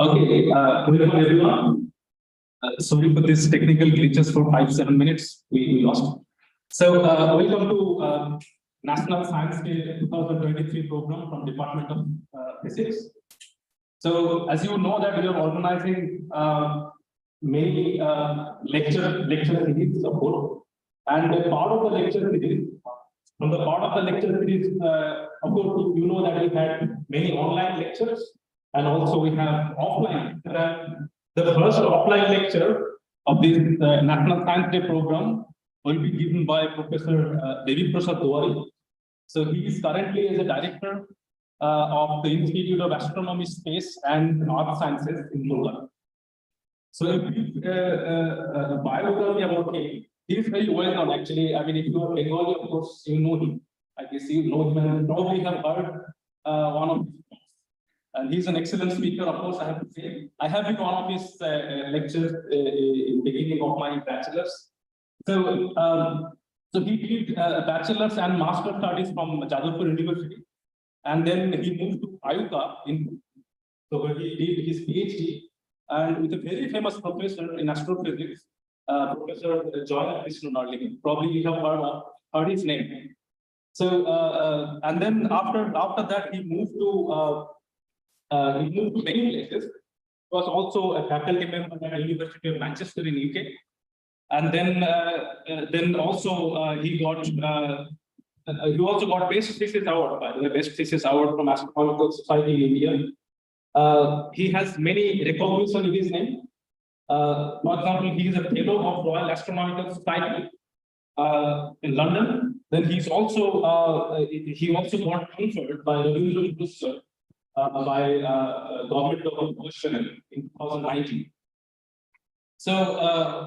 Okay, welcome everyone. Sorry for this technical glitches for 5-7 minutes we lost. So welcome to National Science Day 2023 program from Department of Physics. So as you know that we are organizing many lecture series of course, and a part of the lecture series. From the part of the lecture series, of course, you know that we had many online lectures, and also we have offline. The first offline lecture of this National Science Day program will be given by Professor Debiprosad Duari. So he is currently as a director of the Institute of Astronomy, Space and Earth Sciences in Kolkata. So a brief biography about him. He is very well known actually. I mean, if you are Bengali, of course, you know him. I guess you know him and probably have heard one of his talks. And he's an excellent speaker, of course, I have to say. I have been one of his lectures in the beginning of my bachelor's. So he did bachelor's and master's studies from Jadavpur University. And then he moved to IUCAA, so where he did his Ph.D. and with a very famous professor in astrophysics, Professor Joy. Probably you have heard his name. So and then after that he moved to many places. He was also a faculty member at University of Manchester in UK, and then also he also got Best Thesis Award, by the way, Best Thesis Award from Astronomical Society in India. He has many recognitions in his name. For example, he is a fellow of Royal Astronomical Society in London. Then he also got conferred by Rabindra Puraskar by Govt of in 2019. So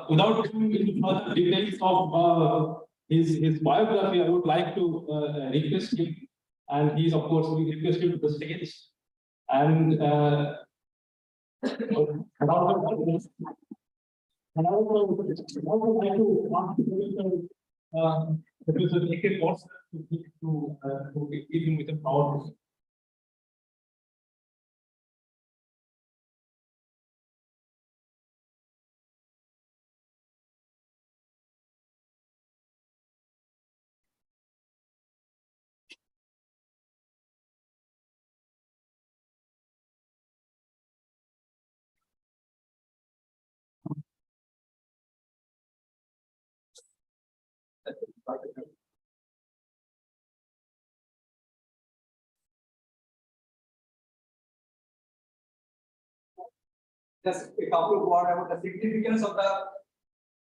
without going into further details of his biography, I would like to request him, and he's of course we request him to the stage. And I would like to ask Professor J.K. to give him with a PowerPoint. just a couple of words about the significance of the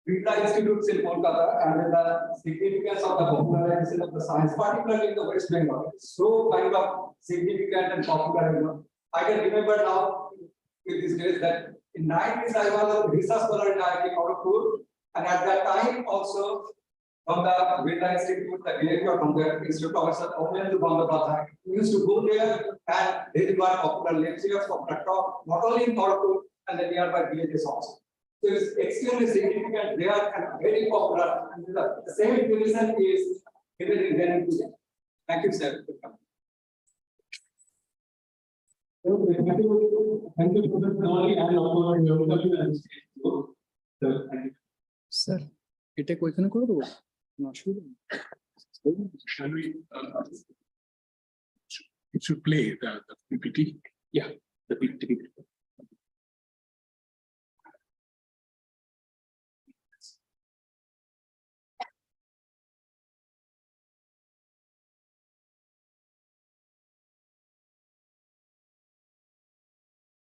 Birla Institutes in Kolkata and the significance of the popularization of the science, particularly in the West Bengal. It's so kind of significant and popular. I can remember now with these days that in 90s I was a research scholar in IIT Kharagpur, and at that time also from the Birla Institute, the director from the Institute Professor Bandapatha used to go there and deliver popular lectures, popular talk, not only in Kharagpur and the nearby villages also. So it's extremely significant there and very popular. And the same tradition is given in Delhi today. Thank you, sir. Thank you, Professor Duari, and also your Sir, you take one can go. Not sure. Shall we? It should play the PPT. Yeah, the PPT.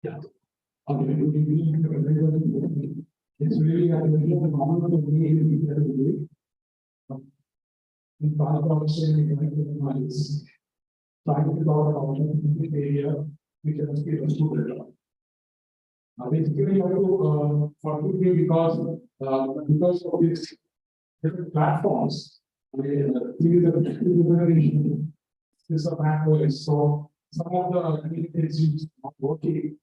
Yeah. Okay. It's really a moment of me in part of saying talking about the area we can speak a student. Basically, I have to because of these different platforms, this is a backwards. So some of the communications are working.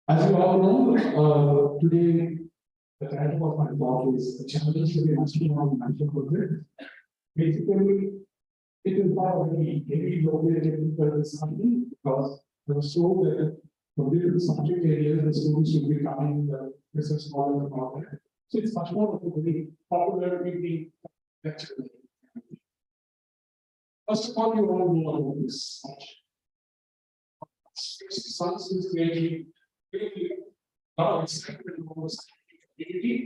As you all know, today the title of my talk is "The Challenges to the Astronomy National Grid." Basically, it is not a very heavy located something because there was so that from different subject areas the students will be coming the research scholars and all that. So it's much more of a very popular reading lecture. First of all, you all know about this. Science is creating a lot of excitement about the community.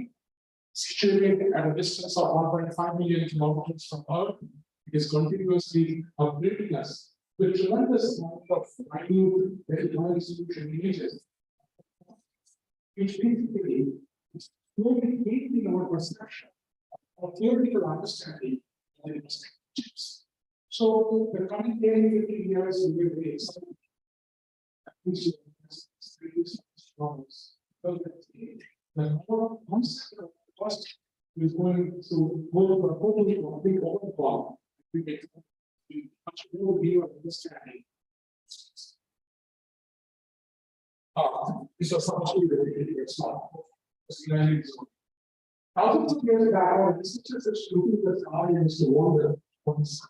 Situated at a distance of 1.5 million kilometers from Earth, it is continuously upgrading us with tremendous amount of minute, very high resolution images, which basically is slowly changing our perception of theoretical understanding of the perspectives. So the coming 10, 15 years will be very exciting. The core concept of the cost is going to go to a totally big overhaul. We get much more view of understanding. These are some of the small. Thousands of years back, our researchers are looking at the audience to wonder what is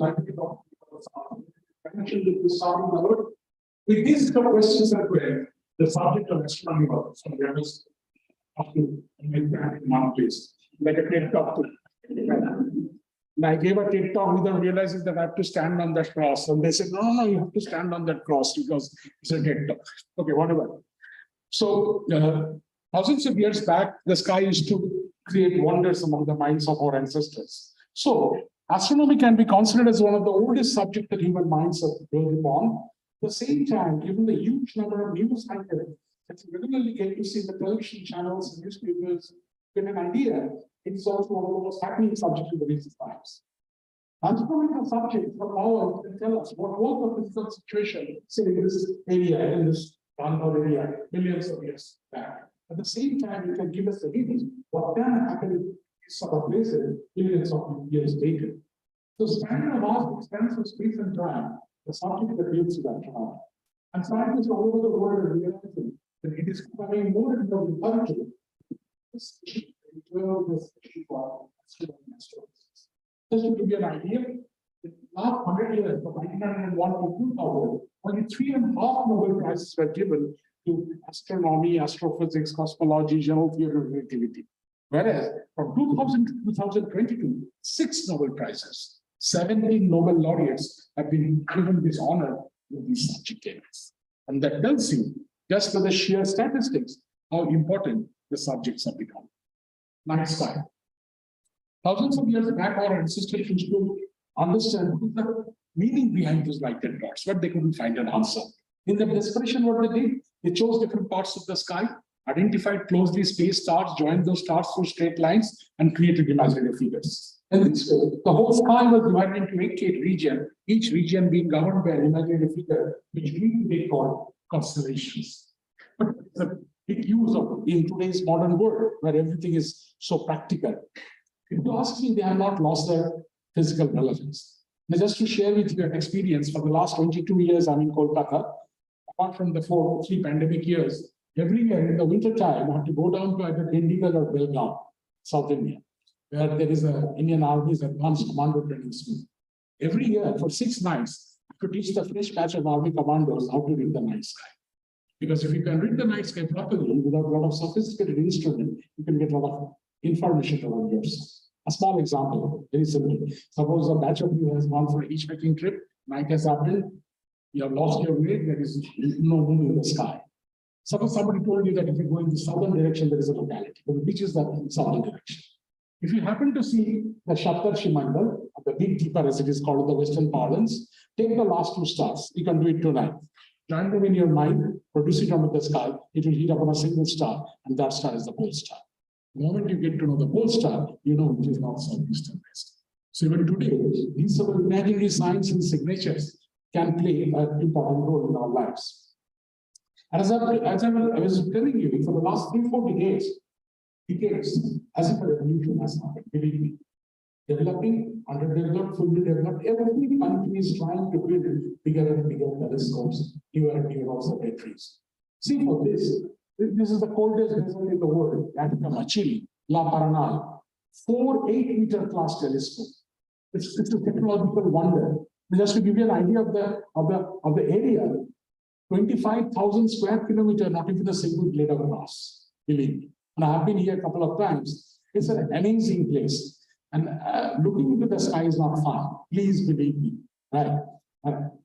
like to talk about. I mentioned that the starting about with these kind of questions that were the subject of astronomy was from there was up to one place, like a TED talk. And I gave a TED talk without realizing that I have to stand on that cross. And they said, no, you have to stand on that cross because it's a TED talk. Okay, whatever. So thousands of years back, the sky used to create wonders among the minds of our ancestors. So astronomy can be considered as one of the oldest subjects that human minds have built upon. At the same time, given the huge number of news items that you regularly get to see the television channels and newspapers, get an idea, it's also one of the most happening subjects in the recent times. Astronomical subjects from now can tell us what was the physical situation, say, in this area, in this unknown area, millions of years back. At the same time, it can give us a hint what can happen in these sort of places millions of years later. So, standard of all expansive space and time, the subject that deals with astronomy. And scientists all over the world are realizing that it is becoming more and more intelligent. Just to give you an idea, in the last 100 years, from 1901 to 2000, only 3.5 Nobel Prizes were given to astronomy, astrophysics, cosmology, general theory of relativity. Whereas from 2000 to 2022, 6 Nobel Prizes. 17 Nobel laureates have been given this honor in these subject areas. And that tells you, just for the sheer statistics, how important the subjects have become. Night sky. Thousands of years back, our ancestors used to understand what is the meaning behind those lighted dots, but they couldn't find an answer. In the desperation, what they did, they chose different parts of the sky, identified closely spaced stars, joined those stars through straight lines, and created imaginary figures. And this way, the whole sky was divided into 88 regions, each region being governed by an imaginary figure, which we call constellations. But it's a big use of in today's modern world, where everything is so practical. If you ask me, they have not lost their physical relevance. Now, just to share with you an experience, for the last 22 years, I'm in Kolkata. Apart from the 3 pandemic years, every year in the winter time, I have to go down to either Chandigarh or Belgaum, South India, where there is an Indian Army's advanced commando training school. Every year for 6 nights, I have to teach the fresh batch of Army commandos how to read the night sky. Because if you can read the night sky properly, without a lot of sophisticated instrument, you can get a lot of information around yourself. A small example, very simple. Suppose a batch of you has gone for a hitchhiking trip, night has happened, you have lost your way, there is no moon in the sky. Suppose somebody told you that if you go in the southern direction, there is a locality, which is the southern direction. If you happen to see the Saptarshi Mandal, the big deeper as it is called in the Western parlance, take the last 2 stars. You can do it tonight. Join them in your mind, produce it onto the sky, it will hit upon a single star, and that star is the pole star. The moment you get to know the pole star, you know which is north, south, east, and west. So even today, these sort of imaginary signs and signatures can play an important role in our lives. And as I was telling you, for the last 3-4 decades, as if a revolution has happened, believe me. Developing, underdeveloped, fully developed, every country is trying to build bigger and bigger telescopes, newer and newer observatories. See, for this is the coldest desert in the world, Atacama, Chile, La Paranal, 4 8-meter class telescope. It's a technological wonder. Just to give you an idea of the area, 25,000 square kilometers, not even a single blade of grass, believe me. And I have been here a couple of times. It's an amazing place. And looking into the sky is not fun. Please believe me, right?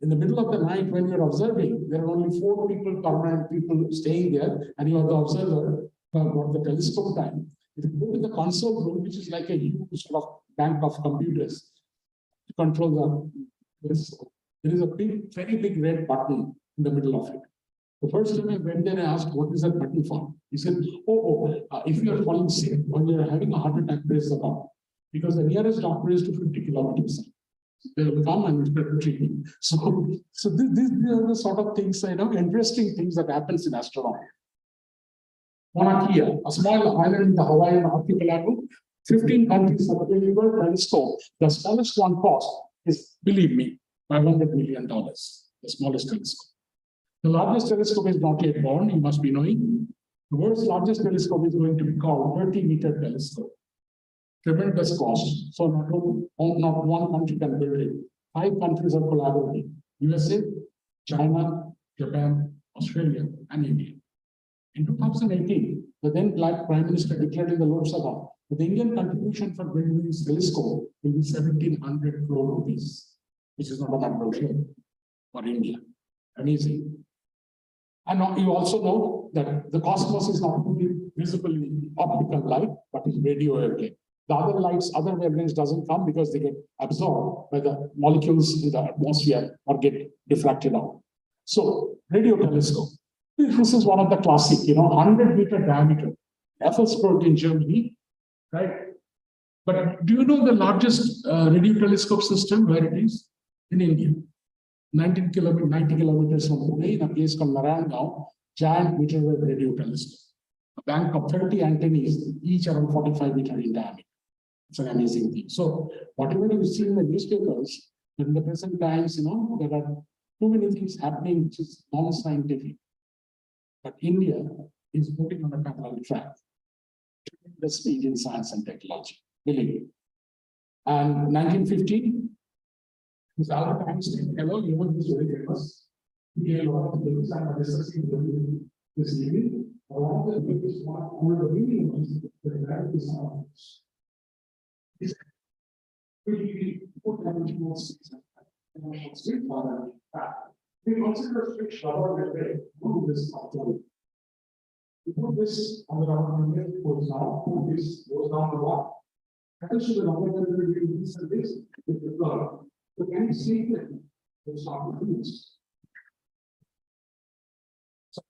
In the middle of the night, when you're observing, there are only 4 permanent people staying there, and you are the observer for the telescope time. If you go to the console room, which is like a huge sort of bank of computers to control the telescope, there is a big, very big red button in the middle of it. The first time I went there, I asked, what is that button for? He said, if you are falling sick or you are having a heart attack, press the button. Because the nearest doctor is to 50 kilometers. They will come and treat you. So these are the sort of things, interesting things that happens in astronomy. Mauna Kea, a small island in the Hawaiian archipelago, 15 countries have available telescope. The smallest one cost is, believe me, $500 million, the smallest telescope. The largest telescope is not yet born, you must be knowing. The world's largest telescope is going to be called 30-meter telescope. Tremendous cost. So not one country can build it. 5 countries are collaborating: USA, China, Japan, Australia, and India. In 2018, the then Prime Minister declared in the Lok Sabha that the Indian contribution for building this telescope will be 1,700 crore rupees, which is not a number for India. Amazing. And you also know that the cosmos is not only visible in optical light, but in radio wavelength. The other lights, other wavelengths doesn't come because they get absorbed by the molecules in the atmosphere or get diffracted out. So, radio telescope. This is one of the classic, 100-meter diameter. Effelsberg in Germany, right? But do you know the largest radio telescope system, where it is? In India. 90 kilometers from Pune, in a place called Narayana, giant meter wave radio telescope. A bank of 30 antennas, each around 45 meters in diameter. It's an amazing thing. So, whatever you see in the newspapers, in the present times, there are too many things happening which is non-scientific. But India is moving on a parallel track. The speed in science and technology, believe me. And 1915, this Albert Einstein, hello, you know this very famous. He gave a lot of things and discussing this evening. Along with the biggest one, one of the meaning was the gravity sound. four-dimensional space and dimensional space for that. We consider switch rubber membrane to this authority. We put this on the rubber membrane, it goes down, put this goes down the wall. Happens to the rubber membrane between this and this, with the plug. So can you see that? We'll start with this. So,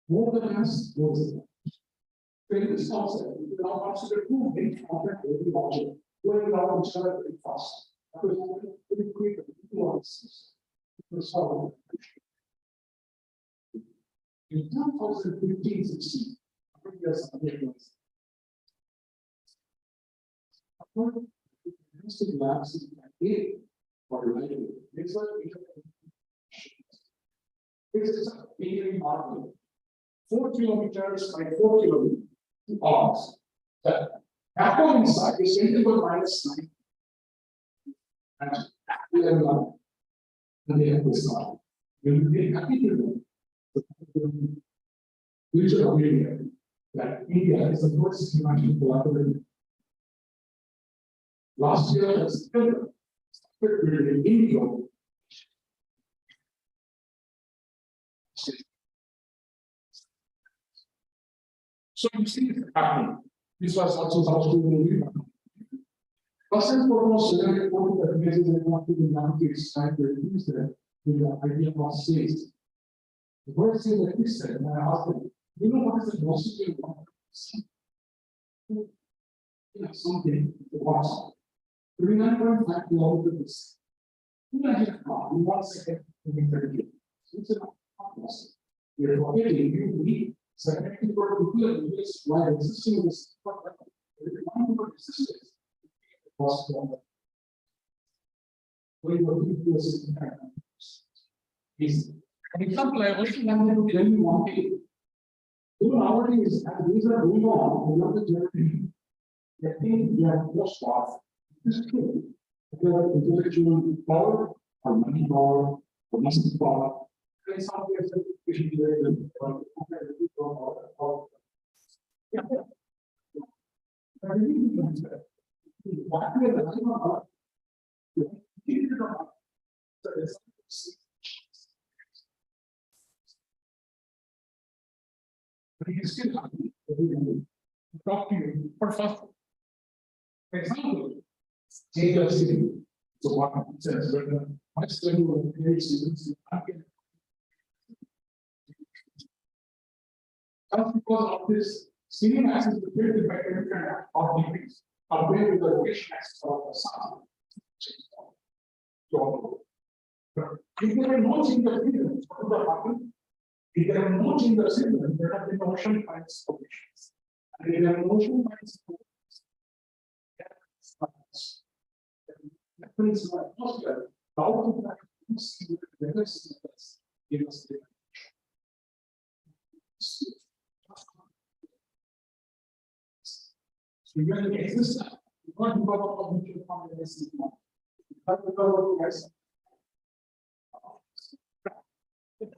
more than us goes. In this concept, we can now consider two main contact every object going around each other very fast. That was very quick influences. In 2015-16, years according to the domestic labs in for reliability, this is a very market. 4 kilometers by 4 kilometers. Odds. The atom inside is 10 to the minus 9. And we have one. And they have this one. We will be happy to know the future of India that India is the first international collaborator. Last year, as September, started building India. So you see it happening. This was also supposed to be first and foremost, the basis and what to be navigate trying to reduce the idea of space. The first thing that he said, and I asked him, you know what is the velocity of something the box? 39.5 kilometers. Imagine how in 1 second to be 30. It's a velocity. We are rotating, you need. So, while existing this, resistance, for example, I also wanted to tell you one thing. Nowadays, as these are going on, we have the journey. I think we are most off. This is true. Whether intellectual power or money power or muscle power. In some cases, we should be very good. Yeah. I really think that what we are talking about, but it is still happening. Talk to you. For first, for example, change of city. So what says, but my study will create students. Just because of this, senior axis is built by different of degrees compared to the rotation axis of the sun. So, if there are no change of season, what would have happened? If there are no change of season, there have been ocean times formations. And if there are ocean times formations, that means the atmosphere, the output that you see with the weather systems, give us the so you are the existence, not because of mutual combination, but because of the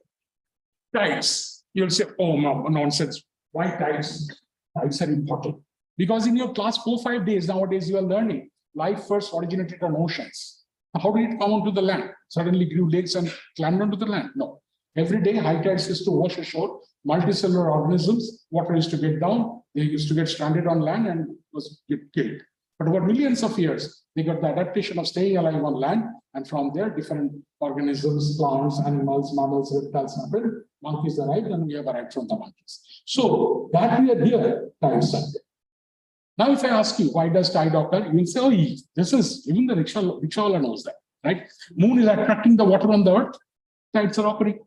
tides. You'll say, oh no, nonsense. Why tides? Tides are important. Because in your class 4-5 days nowadays you are learning life first originated on oceans. How did it come onto the land? Suddenly grew lakes and climbed onto the land? No. Every day high tides used to wash ashore, multicellular organisms, water used to get down, they used to get stranded on land and was get killed. But over millions of years, they got the adaptation of staying alive on land, and from there, different organisms, plants, animals, mammals, reptiles happened. Monkeys arrived, and we have arrived from the monkeys. So that we are here, tides are there. Now, if I ask you, why does tide occur? You will say, oh, this is, even the rickshaw knows that, right? Moon is attracting the water on the earth, tides are occurring.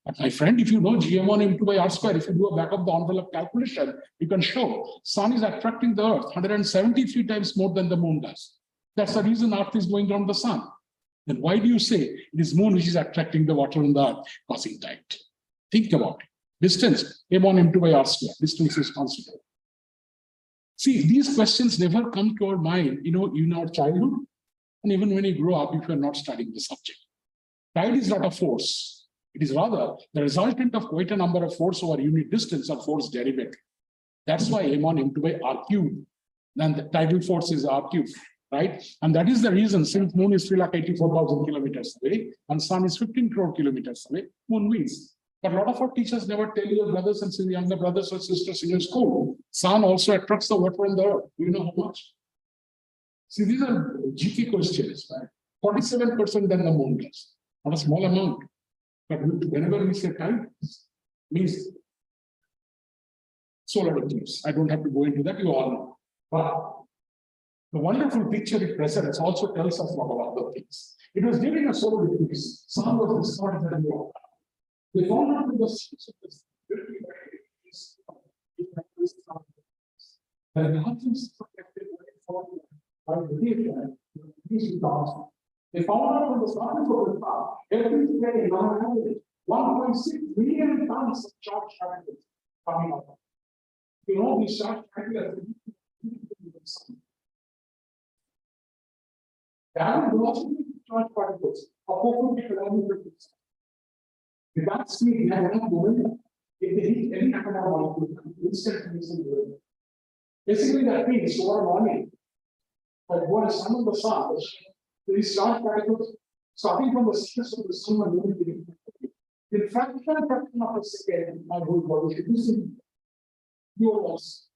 But my friend, if you know GM1 into by R square, if you do a back of the envelope calculation, you can show sun is attracting the earth 173 times more than the moon does. That's the reason earth is going around the sun. Then why do you say it is moon which is attracting the water on the earth, causing tide? Think about it. Distance, M1 M2 by R square, distance is constant. See, these questions never come to our mind, in our childhood, and even when you grow up, if you are not studying the subject. Tide is not a force. It is rather the resultant of quite a number of force over unit distance or force derivative. That's why M1, M2 by R cubed. Then the tidal force is R cubed, right? And that is the reason since Moon is 384,000 kilometers away and Sun is 15 crore kilometers away, Moon wins. But a lot of our teachers never tell your brothers and younger brothers or sisters in your school. Sun also attracts the water in the earth. Do you know how much? See, these are GK questions, right? 47% than the Moon does. Not a small amount. But whenever we say time, means solar eclipse. I don't have to go into that, you all know. But the wonderful picture it presents also tells us a lot of other things. It was during a solar eclipse, Sun was discovered in the New. They found out the source of this they found out from the surface of the star, every day on average, 1.6 million tons of charged particles coming out. You know, these charged particles. The average velocity of charged particles are 450 kilometers. With that speed, they have enough momentum. If they hit any atom or molecule, instantly. Basically, that means tomorrow morning, but when the sun of the sun, these charged particles starting from the surface of the sun and moving to the in fraction of a second, my whole body should be seen. Your loss.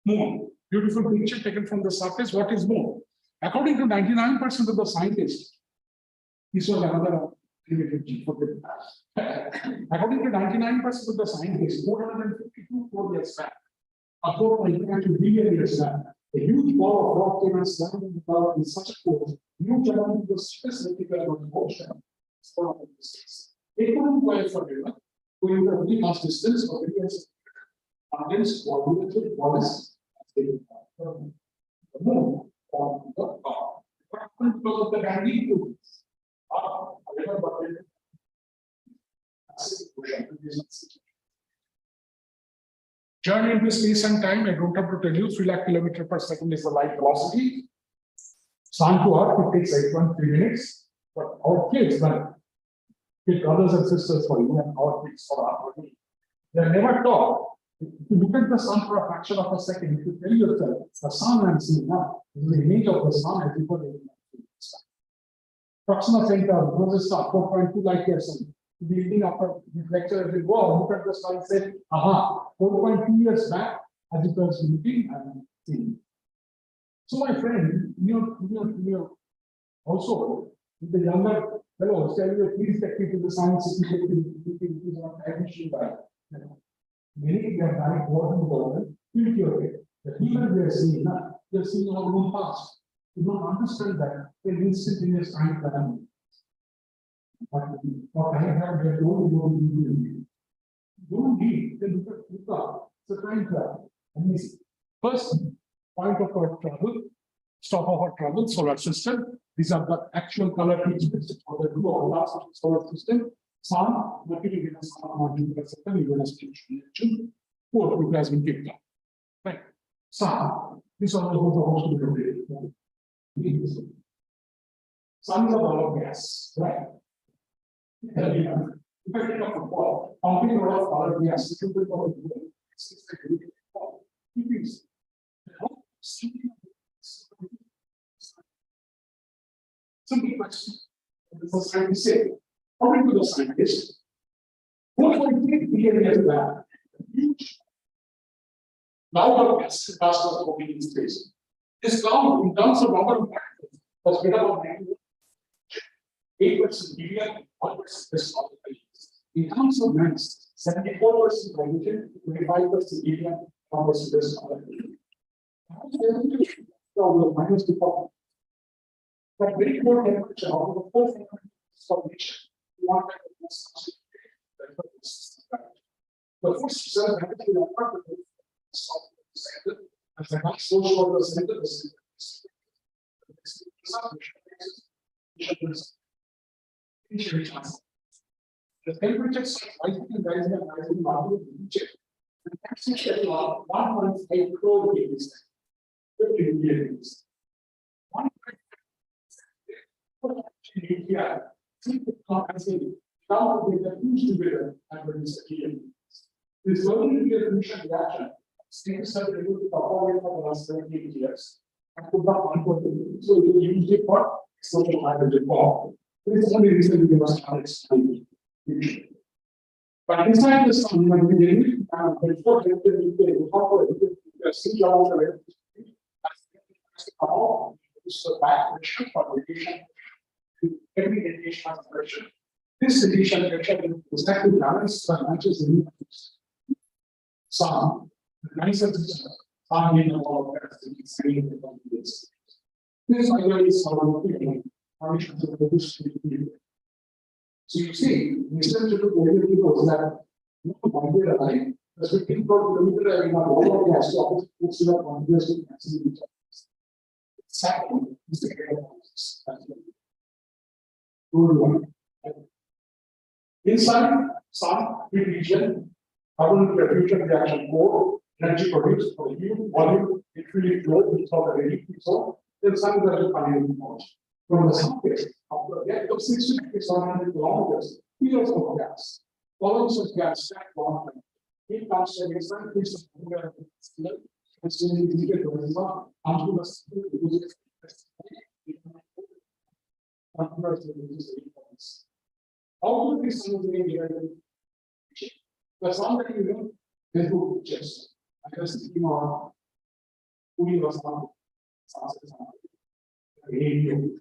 Moon. Beautiful picture taken from the surface. What is moon? According to 99% of the scientists, this was another related for the according to 99% of the scientists, 452 crore years back, a 4.2 billion years back, a huge ball of rock came and slammed in the cloud in such a force, huge amount of the surface vertical of the ocean. It couldn't go any further, going to a very vast distance for millions of years, coordinated bodies, the moon on the top. Because of the magnitude. Journey into space and time, I don't have to tell you, 3 lakh kilometers per second is the light velocity. Sun to Earth, it takes 8.3 minutes. But our kids, when with brothers and sisters for you and our kids for our family, they are never taught. If you look at the sun for a fraction of a second, if you tell yourself, the sun I'm seeing now is the image of the sun as before the Proxima Centauri, closest star, 4.2 light years. The evening after this lecture, we go look at the star and say, aha, 4.2 years back, as it was looking and seeing. So, my friend, you also, the younger fellows tell you, please take me to the science admission by. Many they are direct water government, think your way. The people we are seeing now, they are seeing our own past. You don't understand that in instantaneous time planning. But what I have here, don't need, then look up, it's a time travel. And this first point of our travel, stop of our travel, solar system. These are the actual color treatments for the blue or last solar system. Sun, Mercury, Venus, Jupiter, Saturn, Uranus, Neptune, 4 group has been picked up. Right. Sun, this one was the host of the Sun is a ball of gas, right? If I take a football, pumping a lot of ball of gas, it will go simple question. This is trying to say, according to the scientists, 4.3 billion years back, huge cloud of gas was moving in space. This cloud, in terms of number of particles, was made up of 8% helium, 1% this. In terms of mass, 74% hydrogen, 25% helium, 1% this. So minus the problem. But very poor temperature of the whole formation. You want the first result has been a part of the center. As the next source for the center, the temperature is rising and rising and rising market of the region. The temperature is 1.5 crore degrees. 50 degrees. nuclei. Now they are fused together and produce a helium. This early nuclear fusion reaction seems to be able to perform for the last 78 years and could not unfortunately. So it was used for social hydrogen bomb. This is the only reason we must have explained fusion. But inside the sun, when we did before every radiation has pressure. This radiation pressure is exactly balanced by matches in some nicer are in all of that. This idea is how so you see, Mr. Chitu knows that the 15 kilometer in all of the astrophysics books are continuously maximum. Second is the greater process. Inside some region, carbon fusion reaction core, energy produced for the heat, volume, it really flows without the ready so then some will find from the surface of the depth of 60 to 700 kilometers, kilos of gas, columns of gas stacked on them. Heat comes from inside piece of water and slowly needed to resolve until the how do we simulate the sun that you know, they do pictures. I just think of who was on the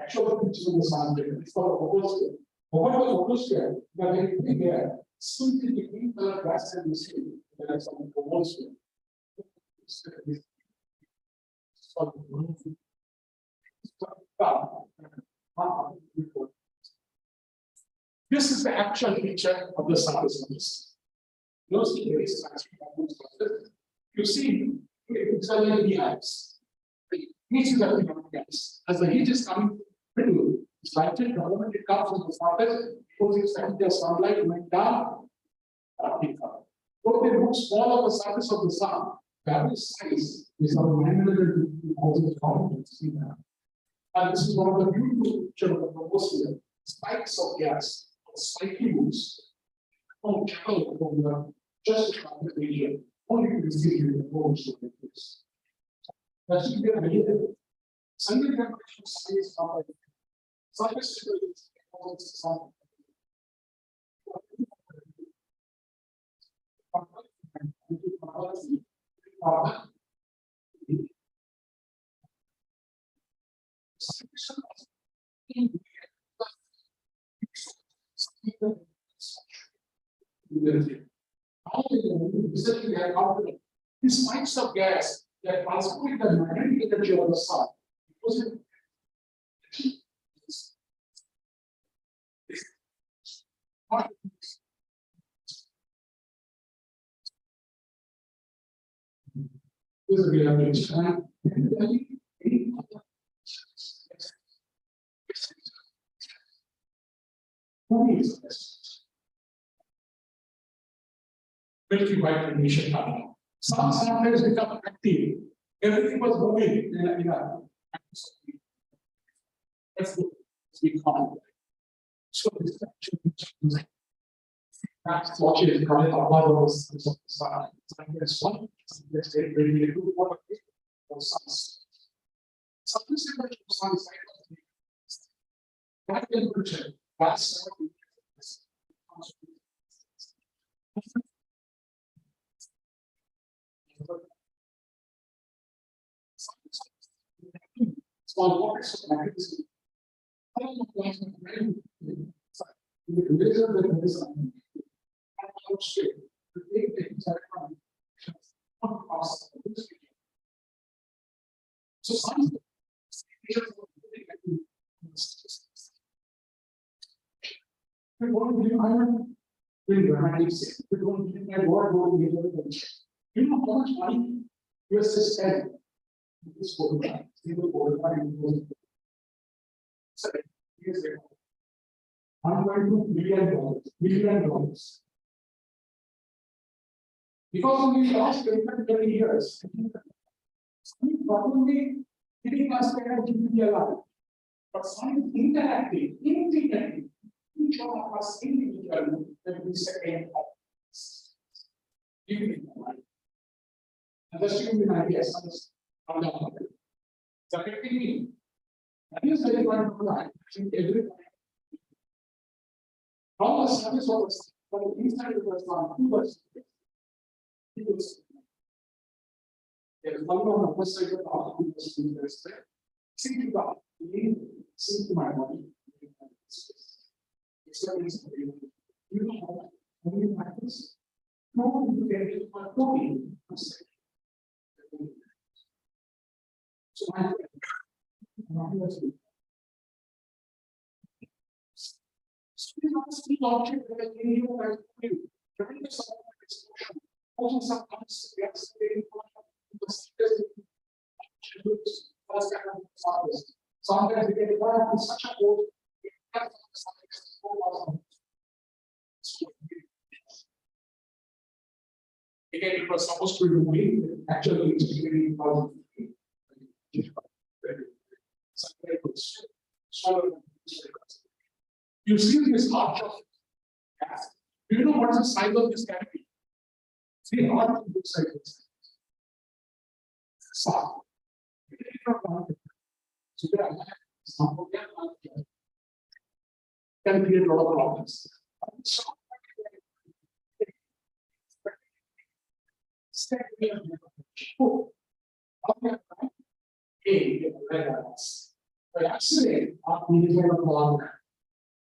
actual picture of the sun, it's called a photosphere. What was a photosphere? That they there, simply the green color gas that you see, there is some photosphere. This is the actual picture of the sun. You see, it's only behives. Heat is a gas. As the heat is coming through, it's lighted, the moment it comes from the surface, because it's the sunlight went down, so they look small on the surface of the sun. The average size is about 950,000 kilometers. And this is one of the beautiful pictures of the troposphere. Spikes of gas, slightly loose, from the just from the region, only to receive the most of this. That should be a idea. Sunday temperature size of surface temperature. These spikes of gas that transport the magnetic energy of the sun. This is a who is this? Milky White radiation coming. Some sometimes become active. Everything was moving in a that's we call it. So this actually that's what it is called a those there's one, there's a very good one of suns. Something similar to sun cycle. That temperature, that's small pockets of magnetism. I don't know why I'm very so some we won't give iron, we won't give my word, won't give it. You know how much money US is spent this photograph, single photograph years ago. $1.2 billion. Because we lost 20 years, probably giving us kind of GDP alive. But science interacting, integrating each one of us individually will be second of this. Give me mind. And just give me an idea, on the other. It's affecting me. That is very important to learn. I think every time. All the service of us, but the inside of us are 2%. There is one on the first side of the other 2% there. Sink to God, sink to my body. You know how many practice? No, you get it for talking. So my object that you have tremendous exposure. Also, sometimes we are saying sometimes we get involved in such a code. Again, it was supposed to be doing actually it's really important. You see this arch of gas. Do you know what is the size of this canopy? See how it looks like this. So can create a lot of problems. But actually,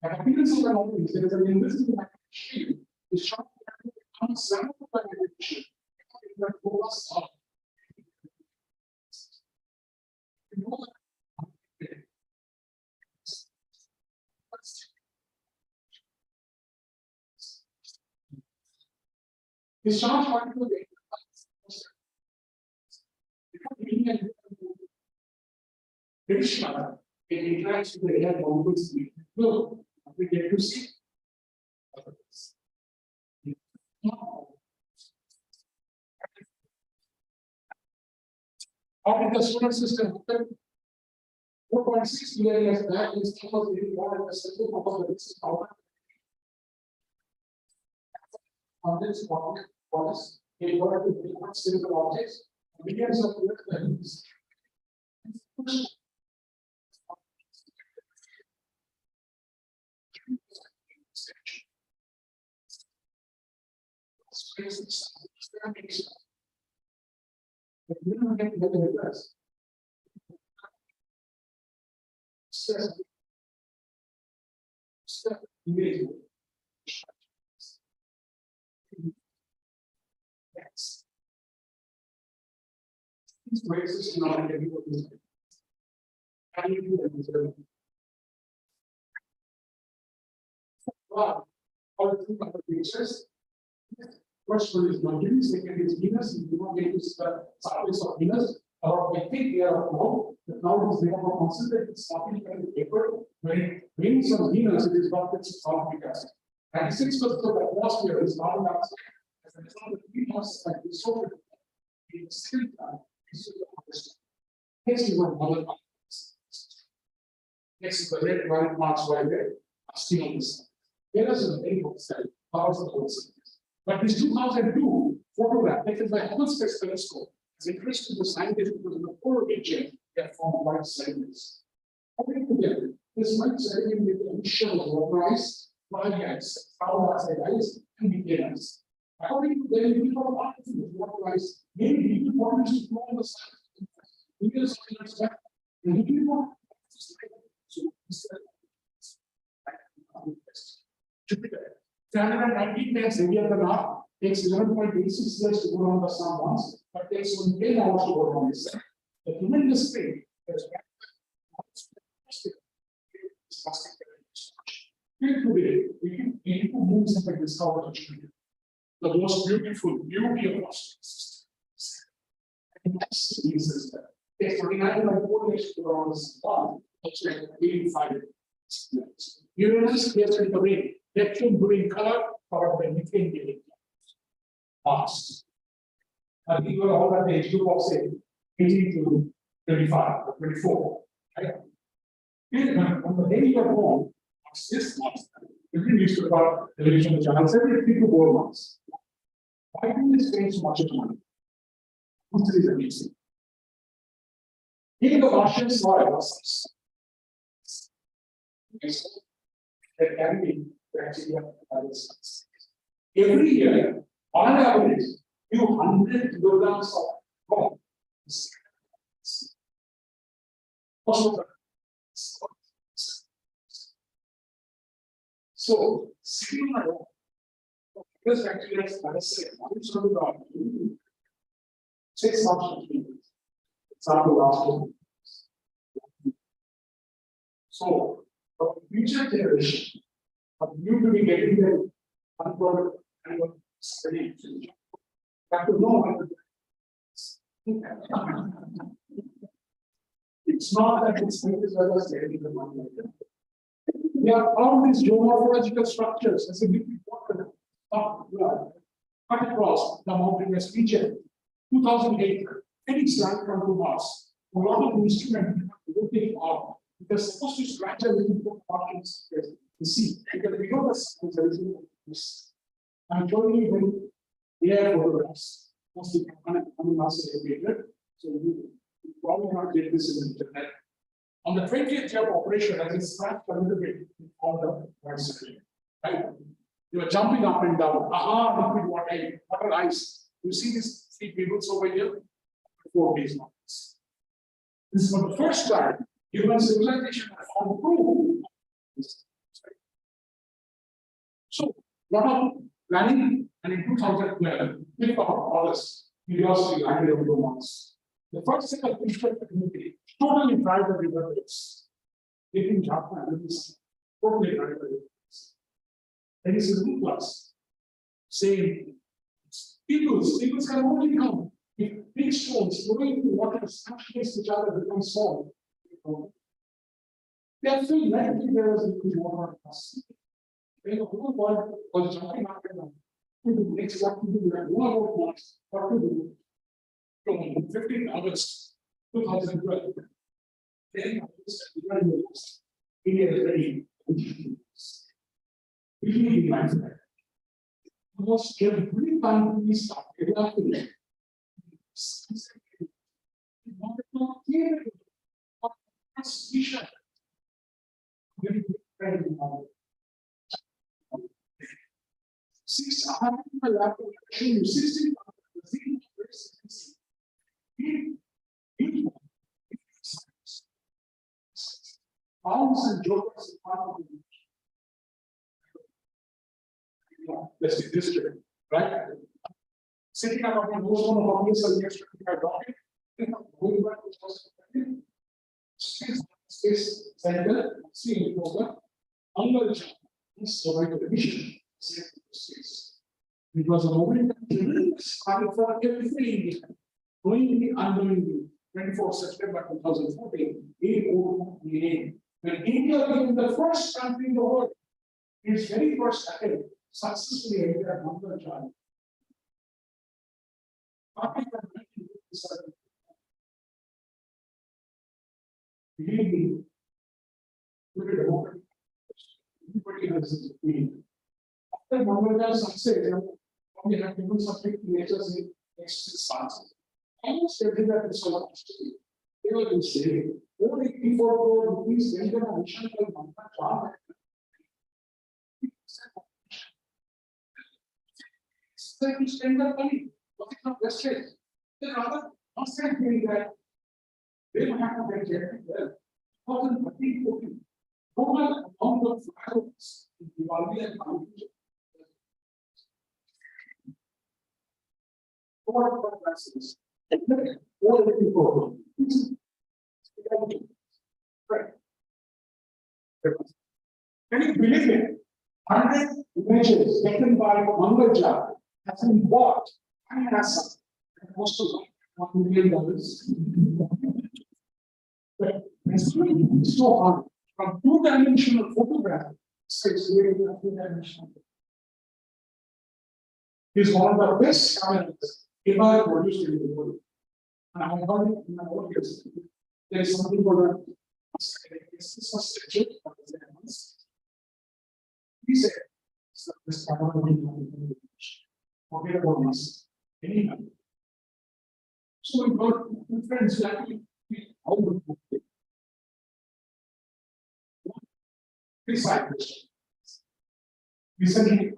the appearance of an object is an invisible shape. The short becomes some of the shape. That focus on. The charge particle very sharp. It interacts with the air molecules. Look, we get to see. How did the solar system happen? 4.6 million years back, in almost very important the central of the disk power. On this point, was a word to different simple objects, millions of years. But we don't get the address. Image. Yes. These races are not getting what is. Can you do that? Wow. All the two other pictures. First one is Mercury, second is Venus. You do not get to see the surface of Venus. Or I think they are cloud. The cloud is made of a concentrated starting kind of paper. When it rains on Venus, it is not its sulfuric acid. 96% of the atmosphere is carbon dioxide. As a result of greenhouse effect, is so in the same time, it's so understood. Next is one other part. Next is the red white marks right there. Are still on the sun. Venus is a very good cell, powers of the whole sun. But this 2002 photograph taken by Hubble Space Telescope is interesting to scientists because in the polar region they are formed white sediments. According to them, this white sediment with the emission of water ice, fly ice, carbon dioxide ice, and methane ice. According to them, we have particles of water ice, maybe we want to flow on the sun. Millions of years back, and we do not Jupiter. 319 times heavier than Earth, takes 11.86 years to go around the sun once, but takes only 10 hours to go around the sun. The tremendous thing is today, we can into moons have been discovered the most beautiful beauty of our system. And that's the system. Takes 49.4 years to go around the sun, that's like 85 years. Uranus clears in the rain. Neptune green color covered by methane giving Mars. I think you are all at the age group of say 18 to 25 or 24. Right? On the day you are born, it's 6 months. Every newspaper, television channels, every 3 to 4 months. Why do they spend so much money? This is amazing. In the Martian soil, there can be bacteria and cells. Every year, on average, few hundred kilograms of corn. So, sitting on a rock, this bacteria is one 6 months. Example last 2 months. So, for future generation, for you to be getting the uncovered and study, you have to know how to do it. It's not that it's as well as getting the money. We have found these geomorphological structures as a big important cut across the mountainous region. 2008, any land come to Mars. A lot of instruments looking out. They're supposed to scratch a little bit of markings to see because we know the sun is everything. I'm showing you when air photographs, mostly on mass elevator. So you probably not get this in the internet. On the 20th year of operation, as it scratched a little bit on the right side, right? You are jumping up and down. Aha, liquid water ice. You see these 3 people over here? 4 days now. This is for the first time human civilization has found proof. So, lot of planning, and in 2012, 5th of August, curiosity landed over Mars. The first set of instrument community totally tried the river beds. Taking Japan, totally tried the river beds. There is a new class saying people can only come if big stones flowing into water smash against each other become small. They are still likely there was liquid water. When the whole world was jumping up and down, to do next what to do, and one about Mars, what to do. From 15th August 2012, then India is ready. We realize that almost every time we start developing and jokers let's be district, right? Sitting up on those one of obvious and next to rocket, going back to space center, seeing program, under is the mission, space. It was a moment that started for everything, knowingly, unknowingly, 24 September 2014, IUCAA, when India became the first country in the world, its very first attempt, successfully entered a number child. Really, everybody has its opinion. After Mangala's success, we have given subject natures in next 6 months. Almost everywhere in South Australia, they were in saving. Only 84 crore rupees went on a mission called Mangala. To spend that money, but it's not wasted. They rather not saying that they don't have to get it well. 2013-14, total amount of fireworks in Duari and Kolkata. What classes? What are people? Right. Can you believe it? 100 images taken by Mangala has been bought by NASA at cost of $1 million. But it's so hard. From 2-dimensional photograph, it's really 2-dimensional. It's one of the best cameras ever produced in the world. And I heard it in my audience. There is something called This is a schedule for examples. He said, so this camera will be forget about this. Anyhow. So we got different exactly how to put it. Beside this. Recently,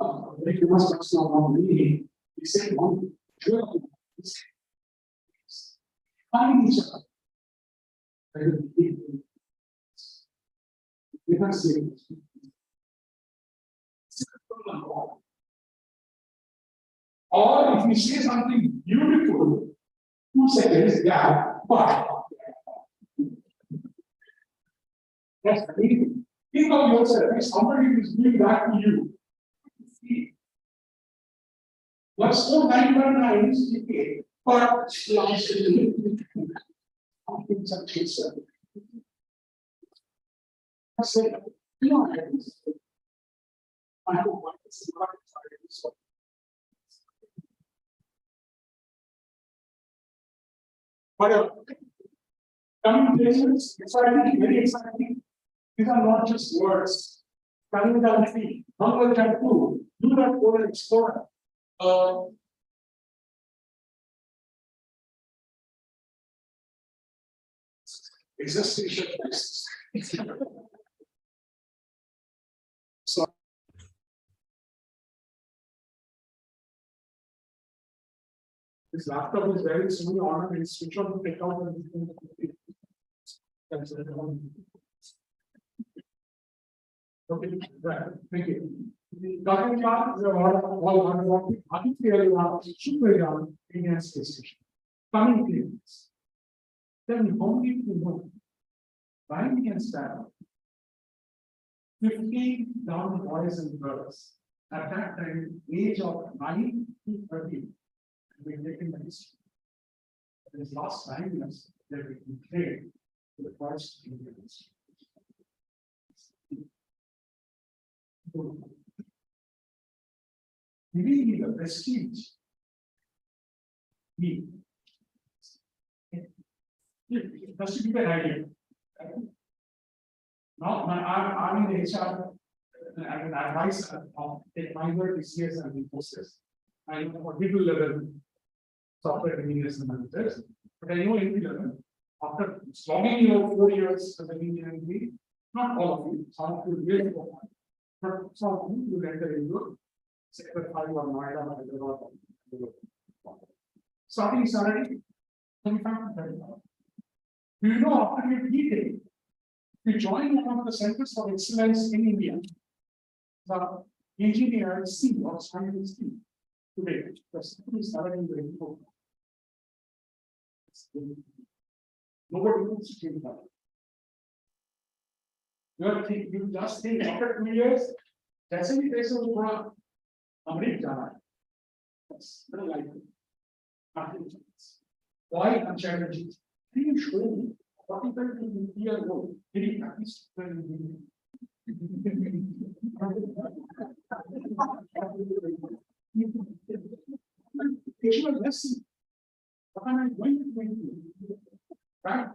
very famous astronomy, he said one journal is find each other. We can see it. Or if we say something beautiful, 2 seconds, yeah, but that's amazing. Think of yourself, if somebody is doing that to you. What's 4,919 is okay, but last something such as I said, you know, I don't want to see what it's like. But communications, exciting, very exciting. These are not just words. Coming down feet, hunger can do not go and explore. Existential crisis. So this laptop is very soon on and switch on to take out and okay, right. Thank you. Talking about the all Indian space station. Coming clearance. Then how many people know? Why we can start 50 young boys and girls at that time, age of 9 to 30, we taken the history. In this last 9 years, they have been trained to the first Indian history. We need the prestige. Just to give an idea. Now, I'm in the HR, I'm an advisor of take minor TCS and Infosys. I know for people level software engineers and managers, but I know entry level. After slogging 4 years as an engineer, not all of you, some of you really go on, but some of you will enter into sector 5 or Noida or Hyderabad. Starting salary 25 to 30,000. Do you know after your PhD, you join one of the centers of excellence in India, the engineer C or scientist C today, the center is salary very low. Nobody wants to change that. You just think after 2 years, that's any place of Quran. America. That's very likely. Why unchallenged? Can you show me what is the year old? Did he practice? Educational lesson. What am I going to do? Right?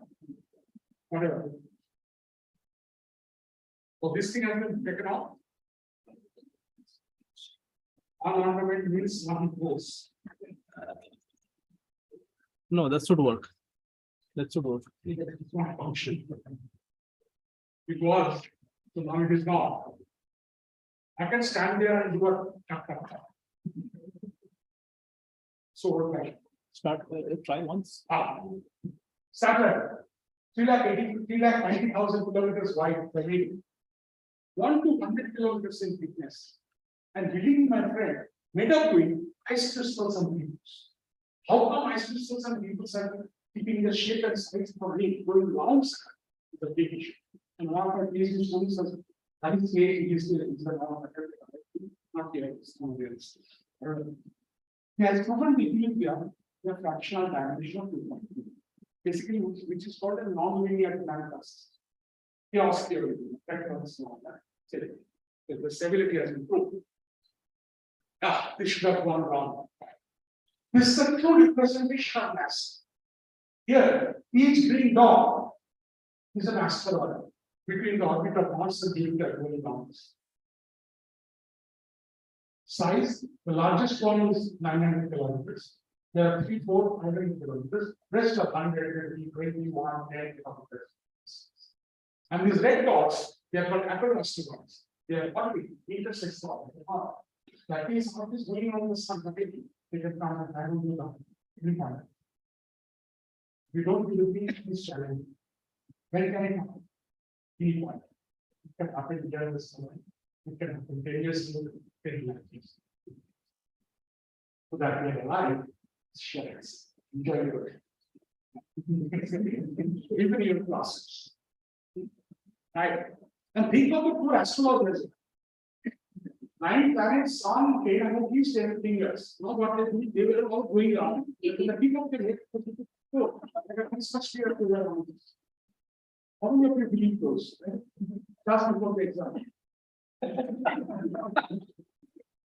Whatever. So this thing has been taken out. Unornamented means one goes. No, that should work. That should work. It's not function. It was, so now it is not. I can stand there and do a tap tap tap. So okay. Start. Try once. Satellite. 3,90,000 kilometers wide per year. 1 to 100 kilometers in thickness. And believe me, my friend, made up with ice crystals and beams. How come ice crystals and beams are keeping the shape and size for me going alongside the big issue? And one of our PhD students says, that is the not the he has proven the equilibrium, the fractional dimension of 2.2. Basically, which is called a non-linear calculus. Chaos theory, the stability has been proved. This should have gone wrong. This is a true representation of mass. Here, each green dot is an asteroid between the orbit of Mars and Jupiter going down. Size, the largest one is 900 kilometers. There are 3, 4, 500 kilometers. Rest are 100, 21, 10 kilometers. And these red dots, they are called apple asteroids. They are 40 meters long. That means what is going on in the sun, they can come and handle you down. We don't believe this challenge. When can it happen? Any point. It can happen during the summer. It can happen 10 years ago, 10 years. So that we are alive, share it. Enjoy your even your classes. Right? And think of the poor astrologers. 9 planets, sun, came and at least 10 fingers. Not what they do, they were all going around. The people can hit such fear to their own. How many of you believe those? Right? Just before the exam.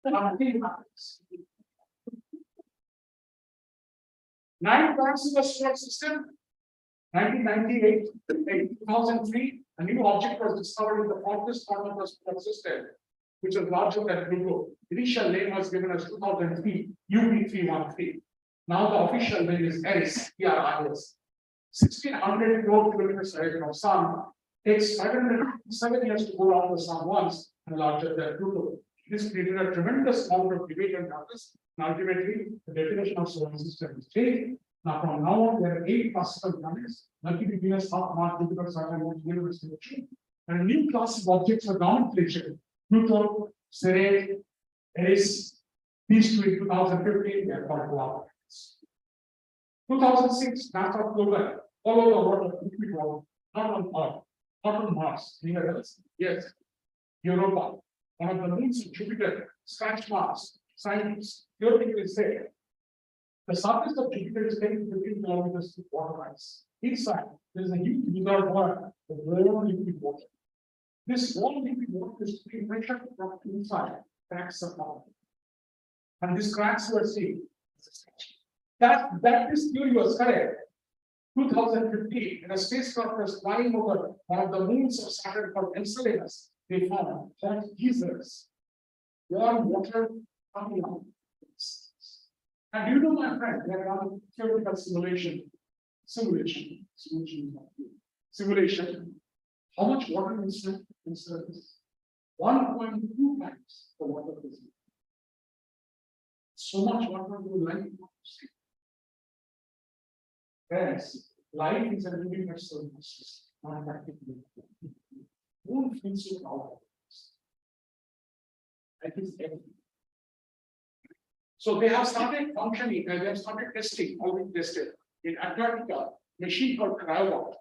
Nothing happens. 9 planets in the solar system. 1998, 2003, a new object was discovered in the farthest corner of the solar system, which was larger than Pluto. Initial name was given as 2003, UP313. Now the official name is Eris, ERIS. 1600 crore kilometers away from Sun, takes 507 years to go around the Sun once, and larger than Pluto. This created a tremendous amount of debate and practice, and ultimately the definition of solar system is changed. Now from now on, there are 8 classical planets, Mercury, Venus, Earth, Mars, Jupiter, Saturn, Moon, Universe, and a new class of objects are nomenclature. Pluto, Ceres, Eris, these two in 2015, they are called planets. 2006, NASA global, all over the world, liquid water, not on Earth, not on Mars, anywhere else. Yes, Europa, one of the moons of Jupiter, scratch Mars, scientists, theoretically say the surface of Jupiter is 10 to 15 kilometers of water ice. Inside, there is a huge reservoir of warm liquid water. This warm liquid water is being pressured from inside, cracks are found. And these cracks were seen. That this theory was correct. 2015, in a spacecraft was flying over one of the moons of Saturn called Enceladus, they found hot geysers, warm water coming out. And you know, my friend, they have done theoretical simulation. How much water is in surface? 1.2 times the water is. So much water you would like to see. Whereas light is a universal process, not practically. Won't feel so powerful. That is everything. So they have started functioning and they have started testing, already tested in Antarctica, machine called Govt.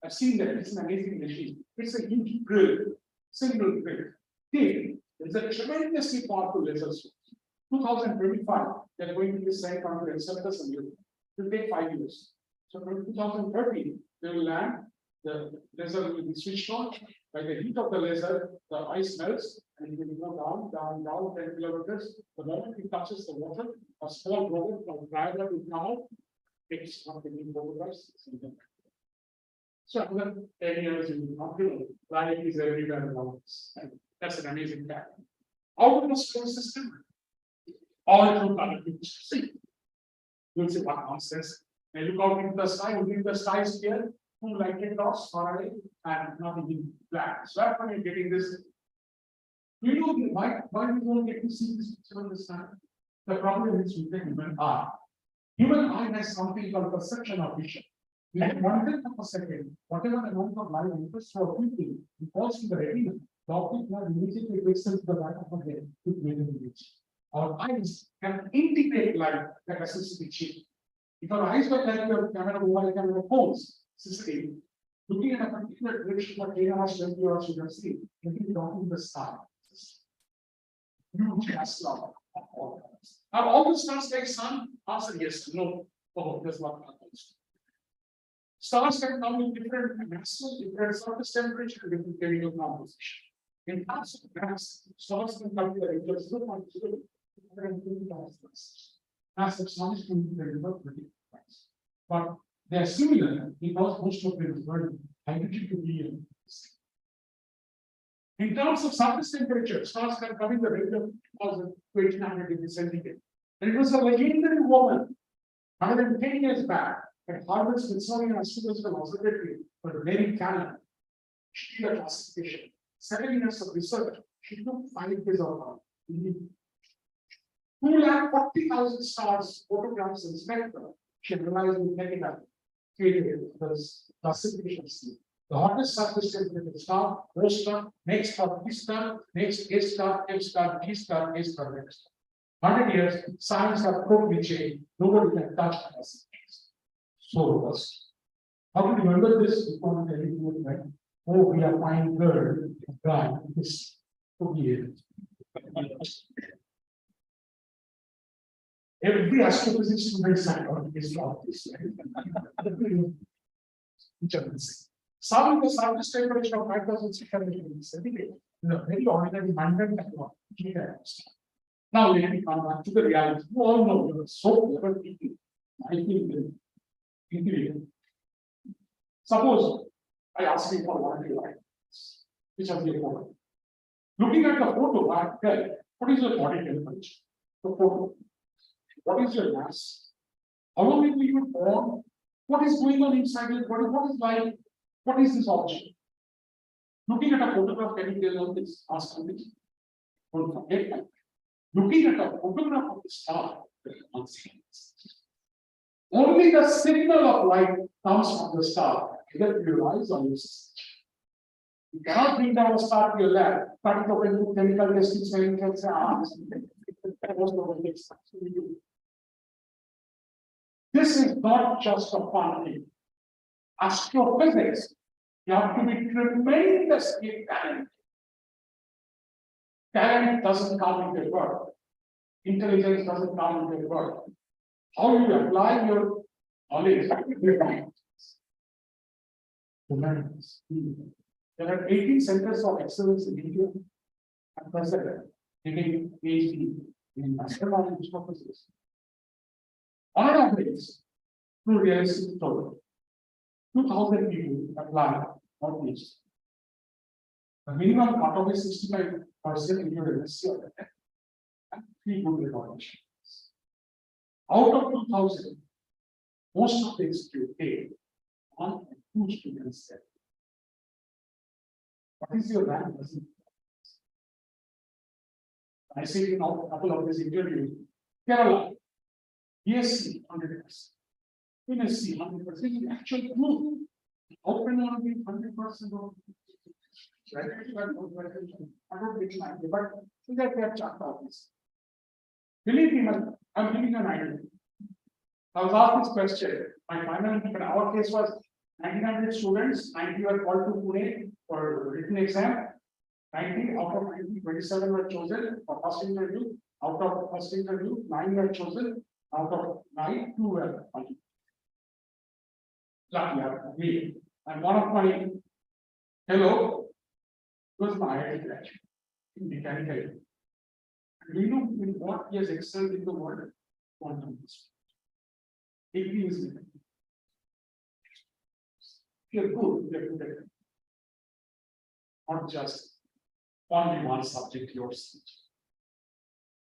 I've seen that, it's an amazing machine. It's a huge grill, single grill. It's a tremendously powerful laser source. 2025, they're going to be sent on to Enceladus and Europe. It will take 5 years. So from 2030, they will land, the laser will be switched on. By the heat of the laser, the ice melts and it will go down 10 kilometers. The moment it touches the water, a small robot from Birla will come out, takes one of the new photographs. So another 10 years, you will not know, light is everywhere around us. That's an amazing fact. Out of the solar system, all through planets. You'll see what nonsense. And look out into the sky, only the sky is clear, 2 lighted dots far away, and nothing in black. So that's when you're getting this. You know why we don't get to see this picture on the sky? The problem is with the human eye. Human eye has something called perception of vision. We have 1/10 of a second, whatever amount of light enters through a pupil, it falls to the retina. The optic nerve immediately pixels the back of the head to create an image. Our eyes can integrate light like a CCTV chip. If our eyes were like your camera, mobile camera phones, CCTV, looking at a particular direction for 10 hours, 20 hours, you can see, you can talk in the sky. Huge astronaut of all kinds. Are all the stars like sun? Answer yes, no. Oh, that's not happens. Stars can come in different masses, different surface temperature, different chemical composition. In terms of mass, stars can come to the range of 0.0. Mass of stars can be very much. But They are similar because most of them were hydrogen to helium. In terms of surface temperature, stars can come in the range of 2000 to 1800 degrees centigrade. And it was a legendary woman 110 years back at Harvard Smithsonian Astronomical Observatory for Mary Cannon. She did a classification. 7 years of research. She took 5 days of time. 240,000 stars, photographs, and spectra. She analyzed with technical classification scheme. The hottest surface temperature star, O star, next star, B star, next A star, F star, G star, A star, next. 100 years, science have totally changed. Nobody can touch us. So robust. How to remember this? Before I tell you, right? Oh, we are fine girl, guy, this to be it. Every astrophysics student signed on this job. Some of the surface temperature of 5,600 degrees centigrade is a very ordinary mundane technology. Now let me come back to the reality. You all know you are so clever people. I feel intelligent. Suppose I ask you for one light, which has your photo. Looking at the photo, I tell what is your body temperature? The photo. What is your mass? How long will you born? What is going on inside your body? What is life? What is this object? Looking at a photograph, can you tell all this? Ask me. Don't forget that. Looking at a photograph of the star, only the signal of light comes from the star, either your eyes or your senses. You cannot bring down a star to your lab, cut it open to chemical testing, smelling, and say, this is not just a fun thing. Astrophysics, you have to be tremendously talented. Talent doesn't come with your work. Intelligence doesn't come with your work. How you apply your knowledge? There are 18 centers of excellence in India at present, giving Ph.D. in astronomy and astrophysics. On average, through realistic story, 2,000 people apply for PhD. The minimum cutoff is 65% in your university and 3 good recognitions. Out of 2,000, most of the institute pay on 2 students there. What is your rank? I say in a couple of these interviews, Kerala, BSc 100%, MSc 100%, actual proof. Open on be 100% of I don't think like but that they have checked out this. Believe me, I'm giving an idea. I was asked this question. My final in our case was 1,900 students, 90 were called to Pune for written exam. 90 out of 90, 27 were chosen for first interview. Out of first interview, 9 were chosen. Out of 9, 2 were qualified. Lucky, and one of my fellow was my IIT graduate in mechanical. Do you know in what he has excelled in the world? Quantum physics. He is mechanical. You're good at it. Not just only one subject yours.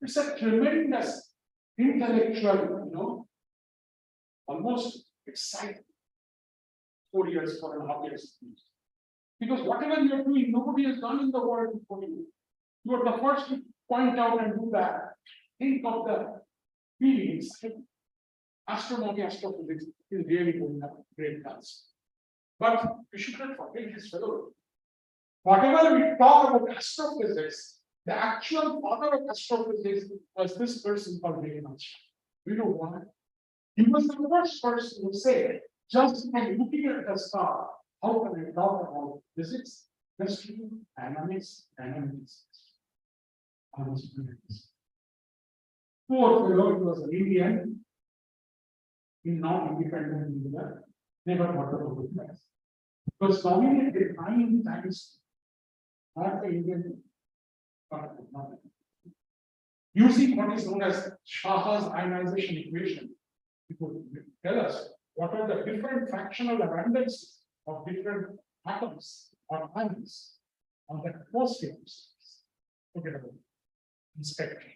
It's a tremendous intellectual, almost exciting 4 years, 4.5 years. Because whatever you're doing, nobody has done in the world before you. You are the first to point out and do that. Think of the feelings. Astronomy, astrophysics is really going to have great guns. But we should not forget this fellow. Whatever we talk about astrophysics, the actual father of astrophysics was this person called Rabindra. We know why. He was the first person to say, just by looking at the star, how can I talk about physics, chemistry, dynamics? Poor fellow, he was an Indian, in non-independent India, never got the Nobel Prize. Because nominated 9 times, not the Indian, but not. Using what is known as Shah's ionization equation, he could tell us what are the different fractional abundances of different atoms or ions on the atmospheres. Forget about the spectrum.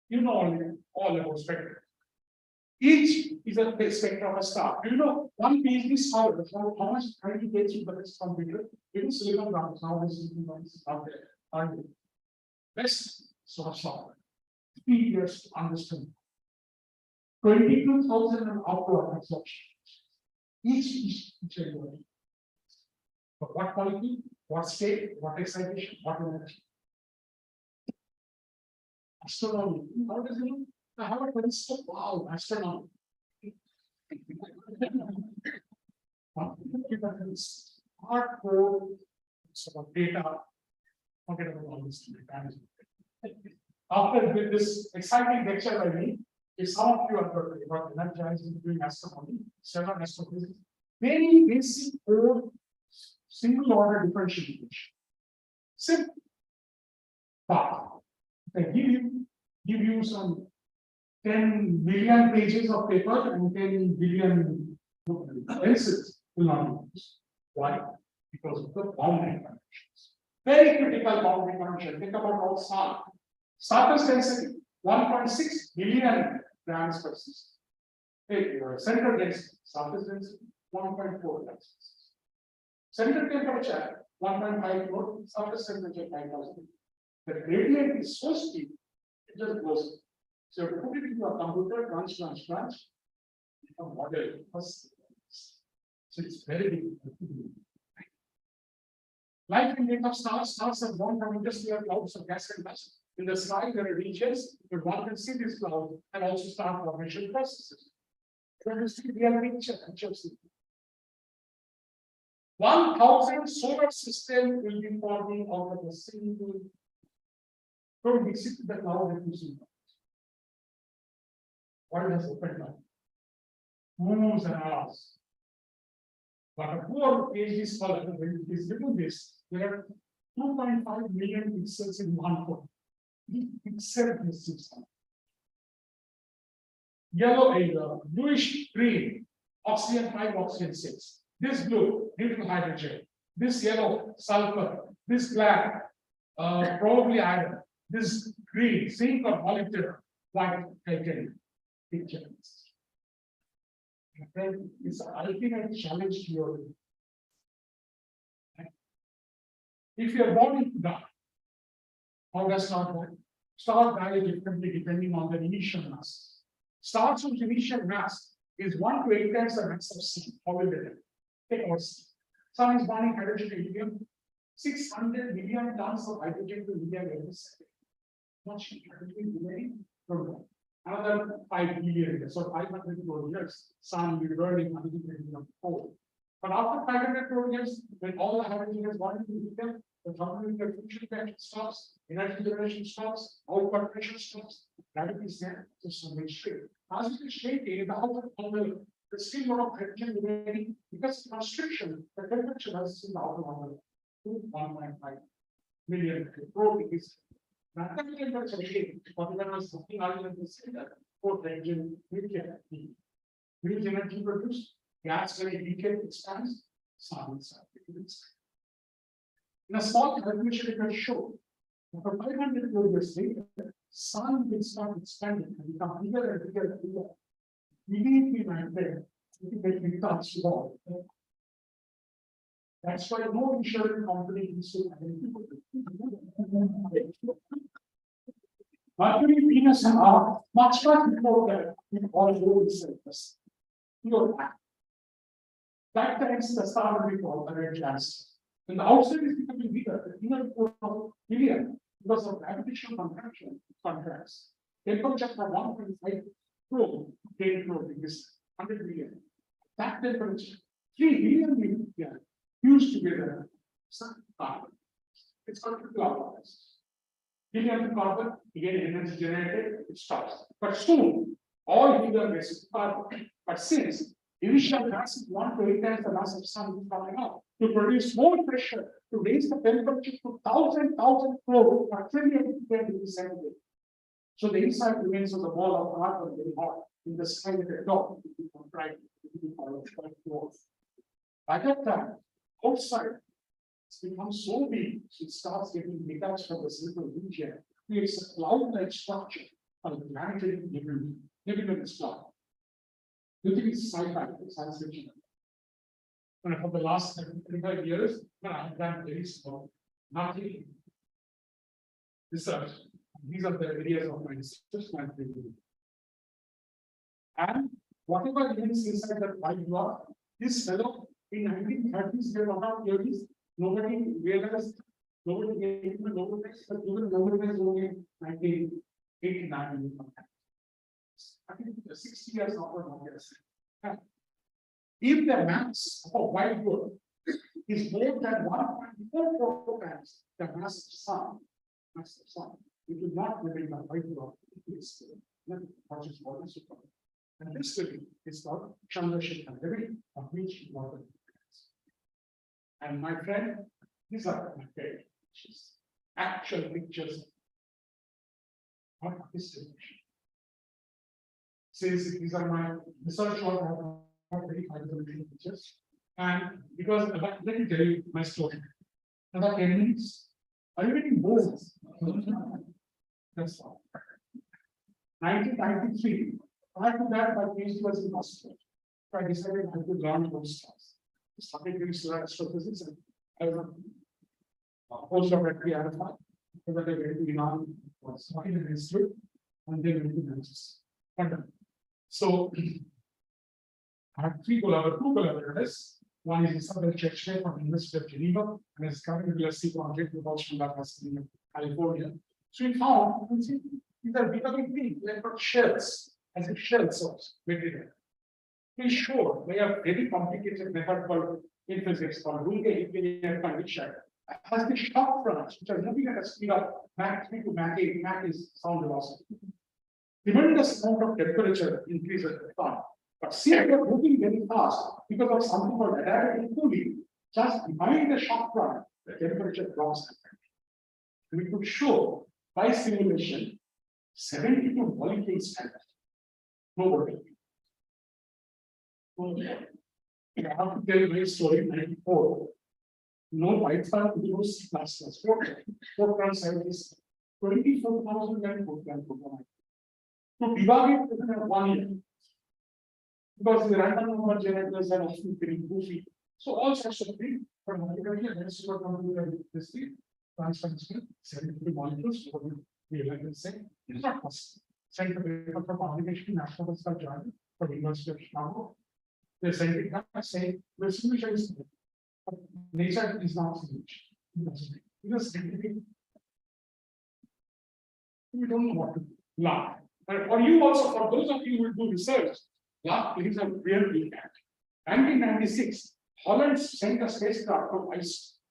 You know all about spectrum. Each is a spectrum of a star. Do you know one PhD scholar, how much time it takes to the best computer? Even silicon grounds nowadays is out there. Are you? Best source of software. 3 years to understand. 22,000 and upward absorption. Each one. But what quality, what state, what excitation, what energy? Astronomy. How does it look? I have a telescope. Wow, astronomy. Hardcore, sort of data. Forget about all this. After this exciting lecture by me, if some of you are energized in doing astronomy, several astrophysics, very basic code, single order differential equation. Simple. But if I give you some 10 billion pages of paper and 10 billion pencils will not use. Why? Because of the boundary conditions. Very critical boundary condition. Think about our sun. Surface density 1.6 billion grams per system. Central density, surface density 1.4 grams. Central temperature 1.5 volt, surface temperature 5,000. The gradient is so steep, it just goes. So you put it into a computer, crunch, a model. So it's very big. Life in rate of stars are born from industrial clouds of gas and dust. In the sky, there are regions where one can see this cloud and also start formation processes. So you see the real picture. 1,000 solar systems will be forming out of a single. Don't mix it with the cloud that you see. What has opened up? Moons and hours. But a poor PhD scholar, when he is doing this, there are 2.5 million pixels in one photo. Each pixel is 600. Yellow, bluish green, oxygen 5, oxygen 6. This blue, neutral hydrogen. This yellow, sulfur. This black, probably iron. This green, zinc or molybdenum, white, titanium. Picture. It's an ultimate challenge to your. If you are born into dark, how does star die? Star die differently depending on the initial mass. Stars whose initial mass is 1 to 8 times the mass of sun. How will they die? Take our sun. Sun is burning hydrogen and helium. 600 million tons of hydrogen to helium every second. Much hydrogen remaining from that. Another 5 billion years, so 500 crore years, sun will be burning hydrogen of coal. But after 500 crore years, when all the hydrogen is burning to helium, the thermonuclear fusion reaction stops, energy generation stops, output pressure stops, gravity is there, so sun will shrink. As it is shrinking, the still lot of hydrogen remaining because of constriction, the temperature rises in the outer envelope to 1.5 million crore degrees. Mathematical temperature, particularly was something I will say that for the engine, nuclear energy. Huge energy produced, gas very decay expands, sun inside. In a small calculation, it will show that for 500 years later, sun will start expanding and become bigger and bigger and bigger. Immediately, my friend, it becomes small. That's why no insurance company is so Mercury, Venus, and Earth, much before that, in all those surface. That times the star will be called the red giant. When the outside is becoming bigger, the inner core of helium, because of gravitational contraction, contracts. Temperature from 1.5 probe, 10 probe degrees, 100 million. That temperature, 3 billion nuclei fused together, carbon. It's called cloudburst. Helium to carbon, again energy generated, it stops. But soon, all helium is carbon. But since initial mass is 1 to 8 times the mass of sun is coming out, to produce more pressure, to raise the temperature to 1,000 crore or trillion degrees centigrade. So the inside remains of the ball of carbon very hot in the sky at the top. By that time, outside, it's become so big, it starts getting detached from the central region, creates a cloud-like structure on the planetary nebulous cloud. You think it's sci-fi, it's science fiction? And for the last 35 years, I have done very small, nothing research. These are the areas of my research. And whatever is inside that white block, this fellow in 1930s, there were not 30s, nobody realized, nobody gave him a Nobel Prize, but even Nobel Prize only in 1989. I think 60 years after Nobel Prize. If the mass of white dwarf is more than 1.44 times the mass of the sun, it will not remain a white dwarf. It is what is called super. And this study is called Chandrasekhar Levy, of which important. And my friend, these are my favorite pictures, actual pictures, not distribution. Says these are my research work. I have very high resolution pictures, and because let me tell you my story. About 10 minutes, are you getting bored? That's all. 1993. Prior to that, my PhD was in Australia. So I decided I would learn about stars. I started doing astrophysics, and I was a postdoc at the IUCAA. So that I went to Iran, was studying in Institute, and then went to Manchester. So I have two collaborators. One is Isabel Chechne from the University of Geneva, and is currently a PhD project with Astronomy in California. So we found these are becoming big, they're called shells, as if shells of material. We showed by a very complicated method called in physics called Runge condition. Has the shock fronts, which are moving at a speed of Mach 3 to Mach 8, Mach is sound velocity. Tremendous amount of temperature increase at the top. But see, they are moving very fast because of something called adaptive cooling. Just behind the shock front, the temperature drops. We could show by simulation 72 molecules stand. Nobody. I have to tell you my story. 94. No Python, no C++. Fortran 70s, 24,000 and Fortran program. To debug it within 1 year. Because the random number generators are often very goofy. So all sorts of things from multiplication and supercomputer history, transfer 72 molecules, we like to say, it's not possible. Sent the paper from Obligation National Journal for the University of Chicago. They sent it back saying the solution is nature is not solution. Because we don't know what to learn. But for you also, for those of you who will do research, it is a real big act. 1996, Holland sent a spacecraft from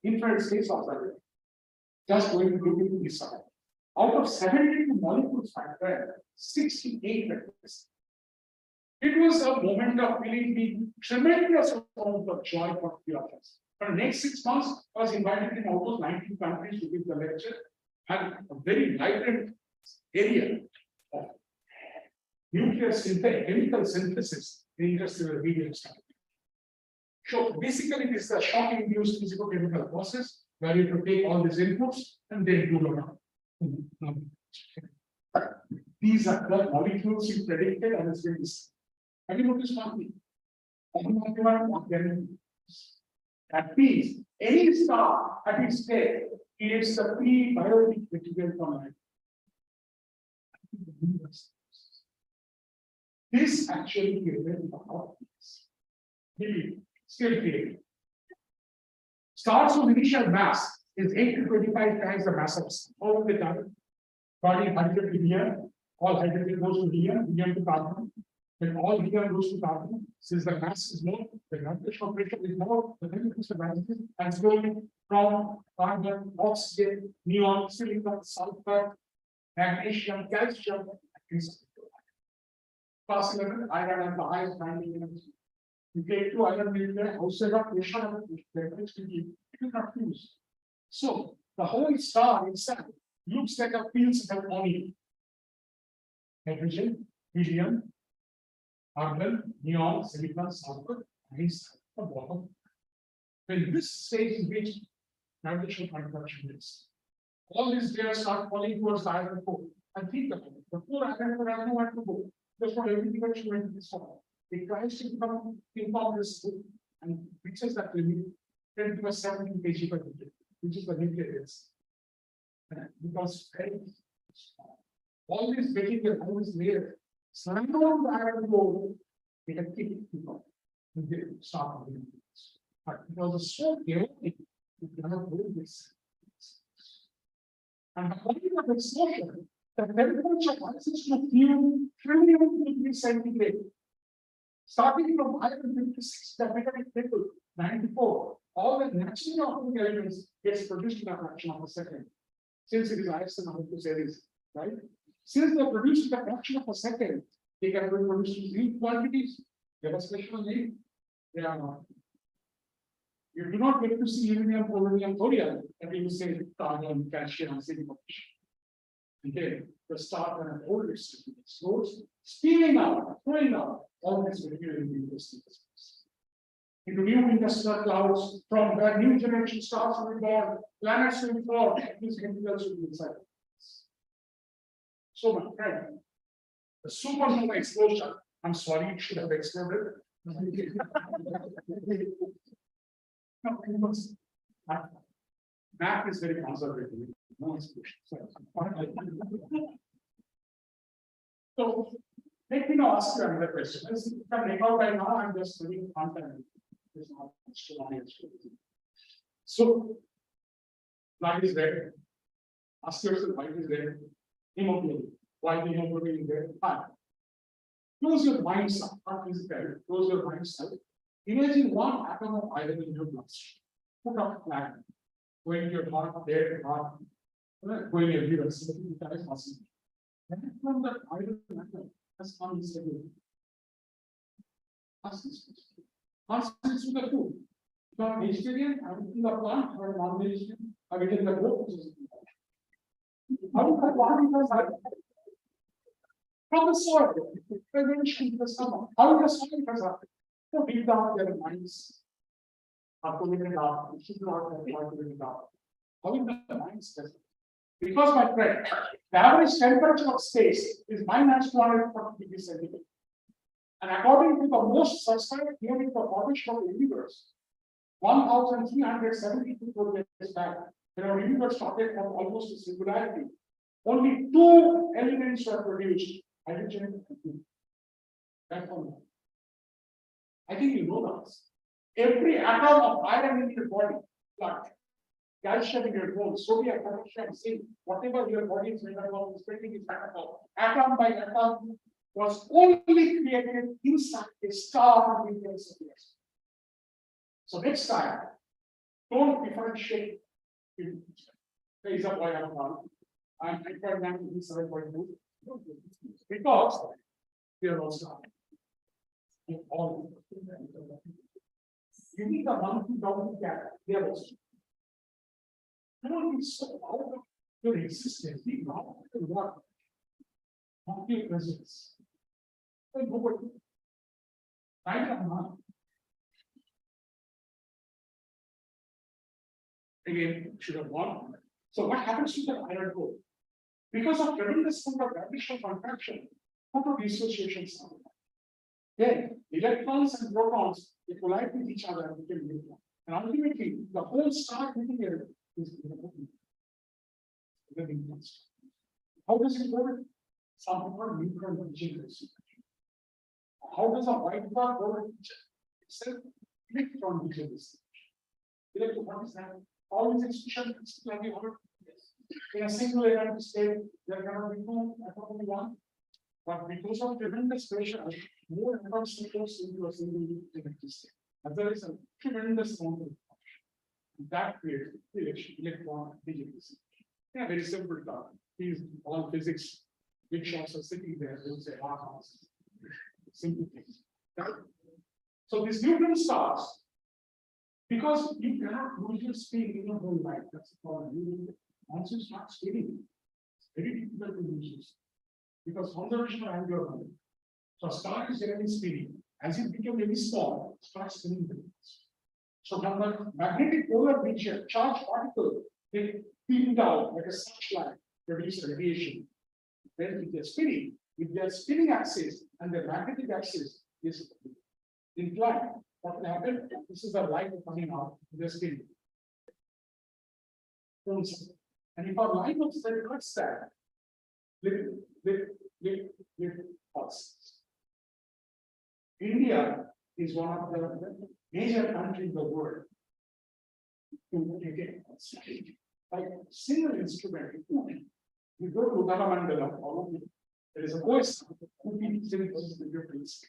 infrared space observatory, just going to look into the sun. Out of 72 molecules found there, 68 vectors. It was a moment of feeling the tremendous amount of joy for the authors. For the next 6 months, I was invited in almost 19 countries to give the lecture, and a very vibrant area of nuclear synthesis, chemical synthesis in industrial medium stuff. So basically, this is a shock-induced physicochemical process where you have to take all these inputs and then do them. These are the molecules you predicted and it's been this. Have you noticed something? At peace, any star at its state creates the pre-biotic material from life. This actually created a lot of peace. Still created. Stars whose initial mass is 8 to 25 times the mass of sun. All of the time, body hydrogen to helium, all hydrogen goes to helium to carbon. When all helium goes to carbon, since the mass is more, the gravitational pressure is more, the temperature rises, and slowly from carbon, oxygen, neon, silicon, sulfur, magnesium, calcium, class 11, iron and the highest binding energy. You take 2 iron nuclei outside of pressure, it will not fuse. So the whole star itself looks like a field harmonic. hydrogen, helium, argon, neon, silicon, sulfur, and at the bottom. When this stage is reached, gravitational contraction is. All these layers start falling towards the iron core. And think about it. The core iron core has nowhere to go. That's what everything else went to this form. It tries to become informed and reaches that limit 10 to the 17 kg per meter, which is the nuclear is. Because all these material, all these layers, surround the iron core, they can keep it people. They start moving. But because it's so chaotic, you cannot do this. And according to the explosion, the temperature rises to few trillion degrees centigrade. Starting from 156, the metallic table, 94, all the naturally occurring elements gets produced in a fraction of a second. Since it is Astronomical series, right? Since they are produced in a fraction of a second, they can be produced in huge quantities. They have a special name. They are not. You do not get to see uranium, polonium, thorium, and you say carbon, calcium, silicon. Okay, the star and older system explodes, spinning out, throwing out all this material in the space. Into new interstellar clouds, from where new generation stars will be born, planets will be formed, these chemicals will be inside. So, my friend, the supernova explosion, I'm sorry, it should have exploded. Math is very conservative. No explosion. So, let me now ask you another question. If you can make out right now, I'm just reading content. There's not much to long. So, light is red. Ask yourself, why is red? Hemoglobin. Why the hemoglobin is red? Fine. Close your mind, not physical. Close your mind. Imagine one atom of iron in your bloodstream. Put up a flag. Going to your heart, there, heart, going everywhere. So that is possible. Then from that iron atom has come this stability. Ask this question. Ask this to the food. If you are vegetarian, I will eat the plant, or non-vegetarian, I will eat the goat. How is that plant? From the soil, eventually the summer. How is the soil has happened? So deep down their minds are putting it out. It should not have putting it out. How is the minds does it? Because, my friend, the average temperature of space is -240 degrees centigrade. And according to the most subscribed theory for formation of the universe, 1372 years back, when our universe started from almost a singularity, only two elements were produced, hydrogen and helium. That's all. I think you know that. Every atom of iron in your body, blood, calcium in your bones, sodium, potassium, zinc, whatever your body is made up of, is building is made up of, atom by atom, was only created inside a star millions of years. So next time, don't differentiate. There is a boy I'm on. I'm 7.2 because we are all stars. All you need the monkey donkey cat, they are also. I don't think so out of your existence, the not what monkey presence. Nobody. Right or not? Again, should have won. So what happens to the iron core? Because of tremendous amount of gravitational contraction, photodissociations happen. Then electrons and protons they collide with each other and become neutron. And ultimately, the whole star material is how does it work? Some people neutron degeneration. How does a white bar work? It's an electron degeneration. What is that? All these expressions can be heard. In a single element state, there cannot be two, only one. But because of tremendous pressure, more atoms goes into a single electric state. And there is a tremendous amount of function. That creates electron degeneration. Yeah, very simple talk. These all physics, big shots are sitting there, they will say, simple things. Right? So these neutron stars, because you cannot lose your speed in your whole life. That's the problem. Once you start speeding, it's very difficult to lose your speed. because conservation of angular momentum. So a star is generally spinning. As it becomes very small, starts spinning very fast. So from the magnetic polar region, charged particle they beamed out like a searchlight, produce radiation. Then if they're spinning, if their spinning axis and the magnetic axis is inclined, what will happen? This is the light coming out, they're spinning. And if our line of sight cuts that, with pulses. India is one of the major countries in the world to take it like single instrument. You go to Mandala, all of you, there is a voice who keeps in difference.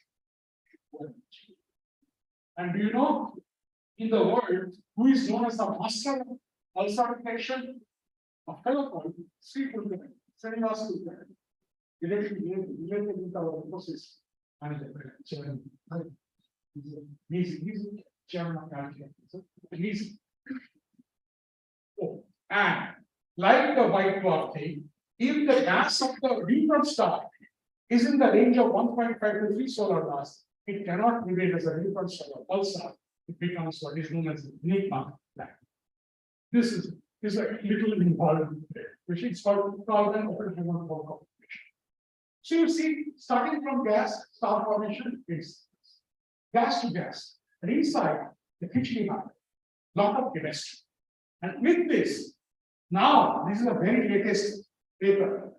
And do you know, in the world, who is known as the master of pulsar detection? A fellow called Sri Kulkarni, Srinivas Kulkarni, related with our process manager, chairman. He's chairman of the and like the white dwarf thing, if the gas of the neutron star is in the range of 1.5 to 3 solar mass, it cannot remain as a neutron star or pulsar. It becomes what is known as enigma black. This is a little important, which is called carbon open heaven for confirmation. So you see, starting from gas, star formation is gas to gas, and inside the kitchen lot of chemistry. And with this, now this is a very latest paper.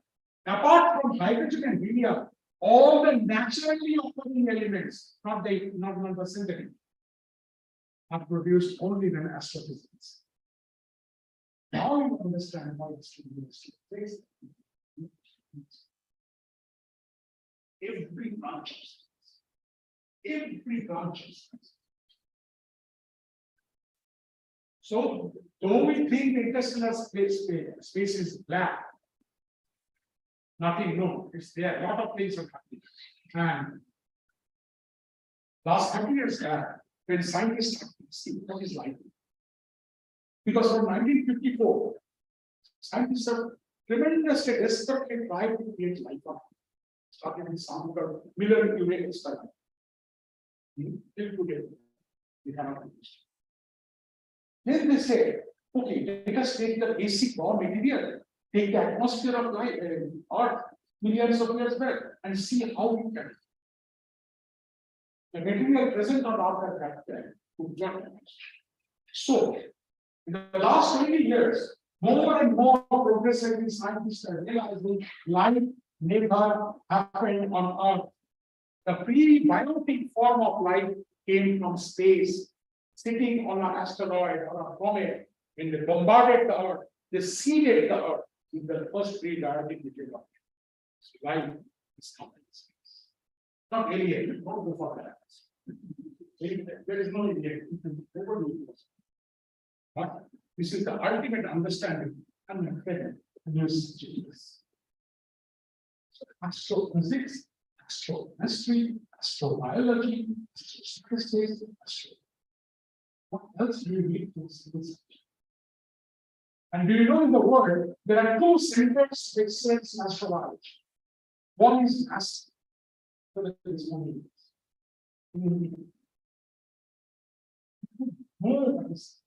Apart from hydrogen and helium, all the naturally occurring elements, not the synthetic, are produced only when astrophysics. Now you understand why astrophysics takes every branch of science. Every branch of science. So, though we think the interstellar space is black, nothing, no, it's there. A lot of things are happening. And last 30 years back, when scientists started to see what is light. Because from 1954, scientists have tremendously desperately tried to create life. Started with some Miller incubator study. Till today, we cannot understand. Then they say, okay, let us take the basic raw material, take the atmosphere of light, Earth, millions of years back, and see how we can. The material present on Earth at that time would not. So, in the last 20 years, more and more progressively scientists are realizing life never happened on Earth. The pre-biotic form of life came from space. Sitting on an asteroid or a comet, when they bombarded the Earth, they seeded the Earth in the first pre-biotic material. So life is coming in space. Not alien, don't go for that. There is no alien. But this is the ultimate understanding and the news changes. So astrophysics, astrochemistry, astrobiology, astrophysics, what else do you need to see? And do you know in the world, there are two centers of excellence in astrology. One is NASA. So that is only more than this.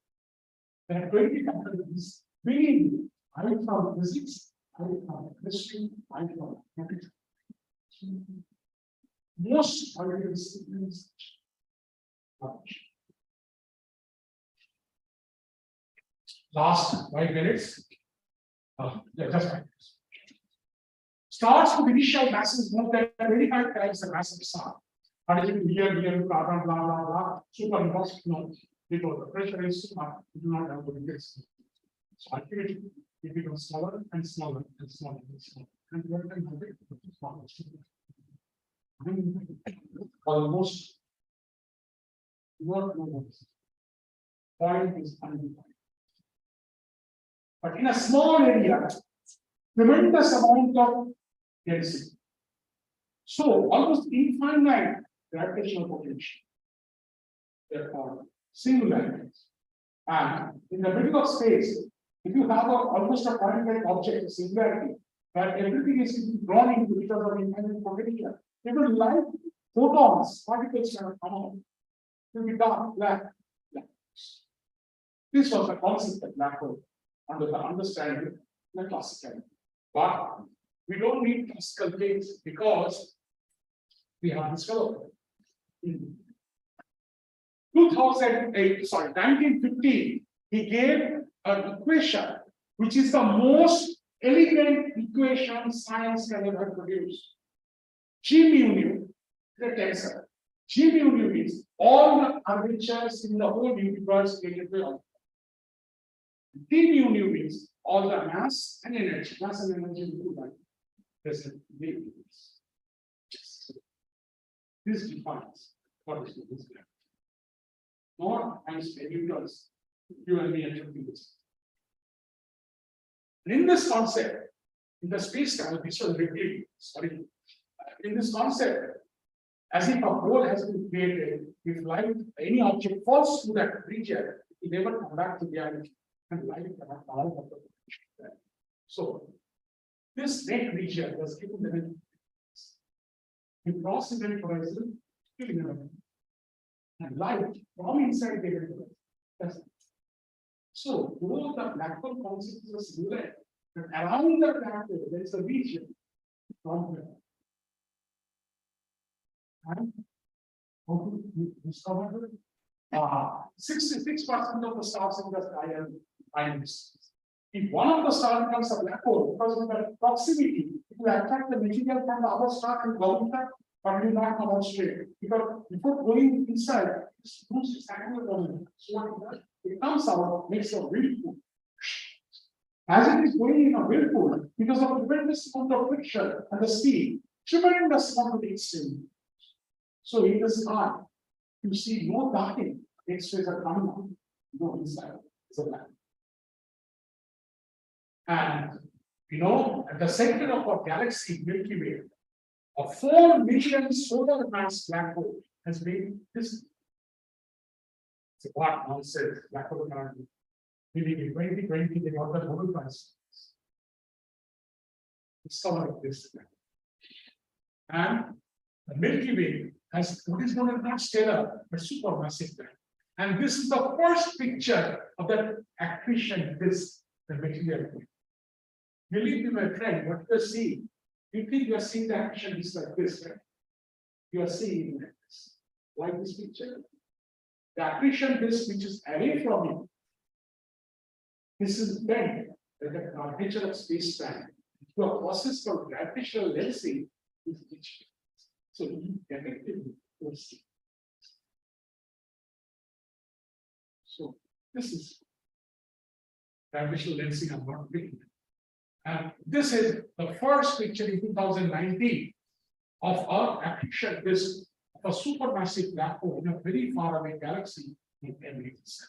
There are 20 companies being I from physics, I from chemistry, I from mathematics. Most are disciplines. Last 5 minutes. Just 5 minutes. Stars with initial masses more than 25 times the mass of the sun. Hydrogen, helium, carbon, blah, blah, blah. Super impossible. No, because the pressure is too much, you do not have to increase. So ultimately, it becomes smaller and smaller and smaller and smaller. And you can have it smaller. Almost not know point is undefined. But in a small area, tremendous amount of density. So almost infinite gravitational potential. Therefore, singularities. And in the middle of space, if you have almost a point-like object, a singularity, where everything is drawn into because of independent potential. Even light photons, particles can come out. Will be dark, black. This was the concept of black hole under the understanding of the classical. But we don't need classical things because we have discovered in 1915, he gave an equation which is the most elegant equation science can ever produce. G mu nu, the tensor. G mu nu is all the armatures in the whole universe created by all. D mu nu means all the mass and energy. Mass and energy present. This defines what is this gravity. Not Einstein, Newton's, you and me and this. In this concept, in the space time, this was really sorry. In this concept, as if a hole has been created, if light, any object falls through that region, it will never come back to reality. And light cannot come out of the region. So, this net region was given the name. You cross the event horizon, and light from inside the event horizon. So, though the black hole concept is a singular, but around the black hole, there is a region from there. And how to discover 66% of the stars in the sky are ions. If one of the stars becomes a black hole, because of the proximity, it will attract the material from the other star and go back, but it will not come out straight. Because before going inside, it moves its angular momentum. So what it does, it comes out, makes a whirlpool. As it is going in a whirlpool, because of the tremendous amount of friction and the speed, tremendous amount of extreme. So in the sky, you see no darkening, X-rays are coming out, no inside, it's a black. And you know, at the center of our galaxy, Milky Way, a 4 million solar mass black hole has been this. It's a what nonsense, black hole cannot be. Maybe in 2020, they got the Nobel Prize. It's so like this. And the Milky Way has what is known as not stellar, but supermassive black. And this is the first picture of that accretion disk, the material. Believe me, my friend, what you see, you think you are seeing the accretion disk like this, right? You are seeing like this. Like this picture. The accretion disk which is away from you. This is bent like the curvature of space-time. So a process called gravitational lensing is achieved. So you effectively will see. So this is gravitational lensing. I'm not big. And this is the first picture in 2019 of our accretion disk of a supermassive black hole in a very far away galaxy in M87.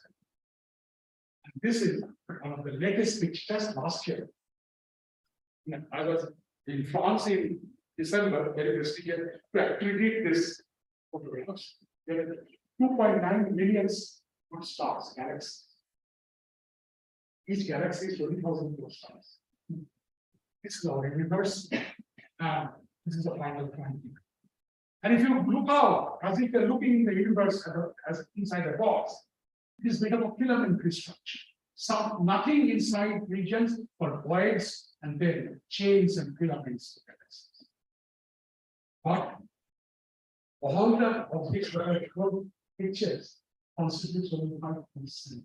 And this is one of the latest pictures last year. I was in France in December, very prestigious, to actually read this photographs. There are 2.9 million stars, galaxies. Each galaxy is 20,000 stars. This is our universe. This is the final finding. And if you look out, as if you're looking in the universe as inside a box, it is made up of filamentary structure. Nothing inside regions but voids and then chains and filaments. But all the objects that are called pictures constitutes only 5%.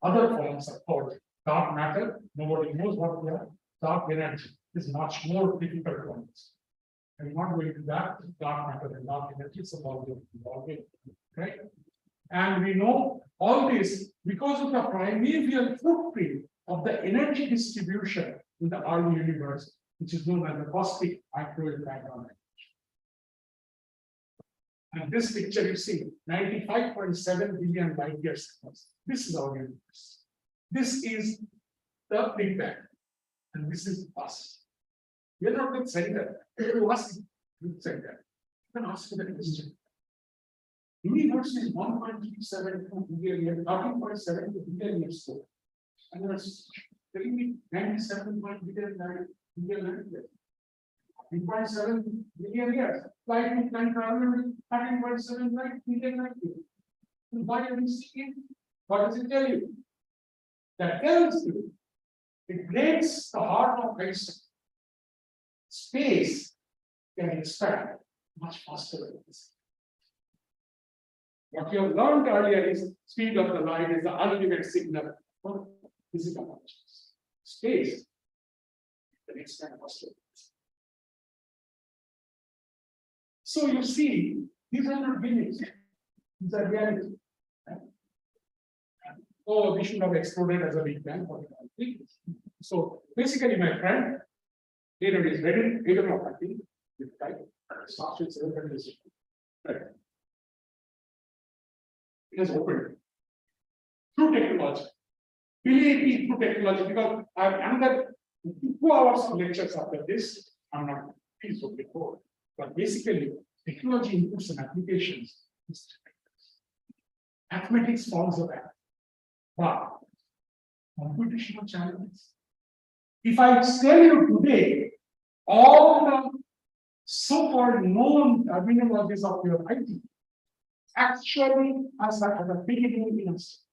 Other forms are called dark matter. Nobody knows what they are. Dark energy is much more difficult ones. I'm not going to that. Dark matter and dark energy is about it. Right? And we know all this because of the primeval footprint of the energy distribution in the early universe, which is known as the cosmic microwave background. And this picture you see, 95.7 billion light years. This is our universe. This is the Big Bang. And this is us. We are not the center. You ask the center. You can ask the question. Universe is 1.37 billion years, 13.7 billion years old. And there's telling me 97 million years. 3.7 million years. Flight to time travel 13.7 million years. Why are we seeing? What does it tell you? That tells you it breaks the heart of Einstein. Space can expand much faster than this. What you have learned earlier is speed of the light is the ultimate signal for physical consciousness. Space can expand faster than this. So you see, these are not beliefs, these are reality. Oh, we should have exploded as a big bang. So basically, my friend, here it is ready, 8 o'clock, I think. Starts with 7:30. Right. It has opened through technology. Believe me, through technology, because I have another 2 hours of lectures after this. I'm not pleased with before, but basically, technology inputs and applications is tremendous. Mathematics falls away. But computational challenges. If I tell you today, all the so-called known terminologies of your IT actually has a beginning in us.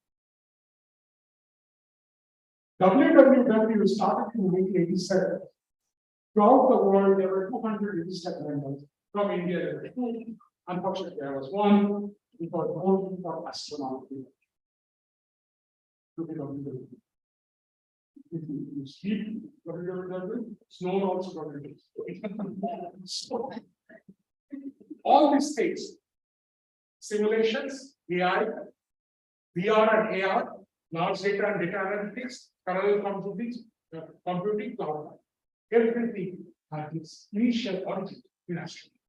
www started in 1987. Throughout the world, there were 200 registered members. From India, there were 2. Unfortunately, there was 1. It was only for astronomy. If you sleep, snow also so, all these things, simulations, AI, VR and AR, large data and data analytics, parallel computing, cloud, everything has its initial origin in astronomy.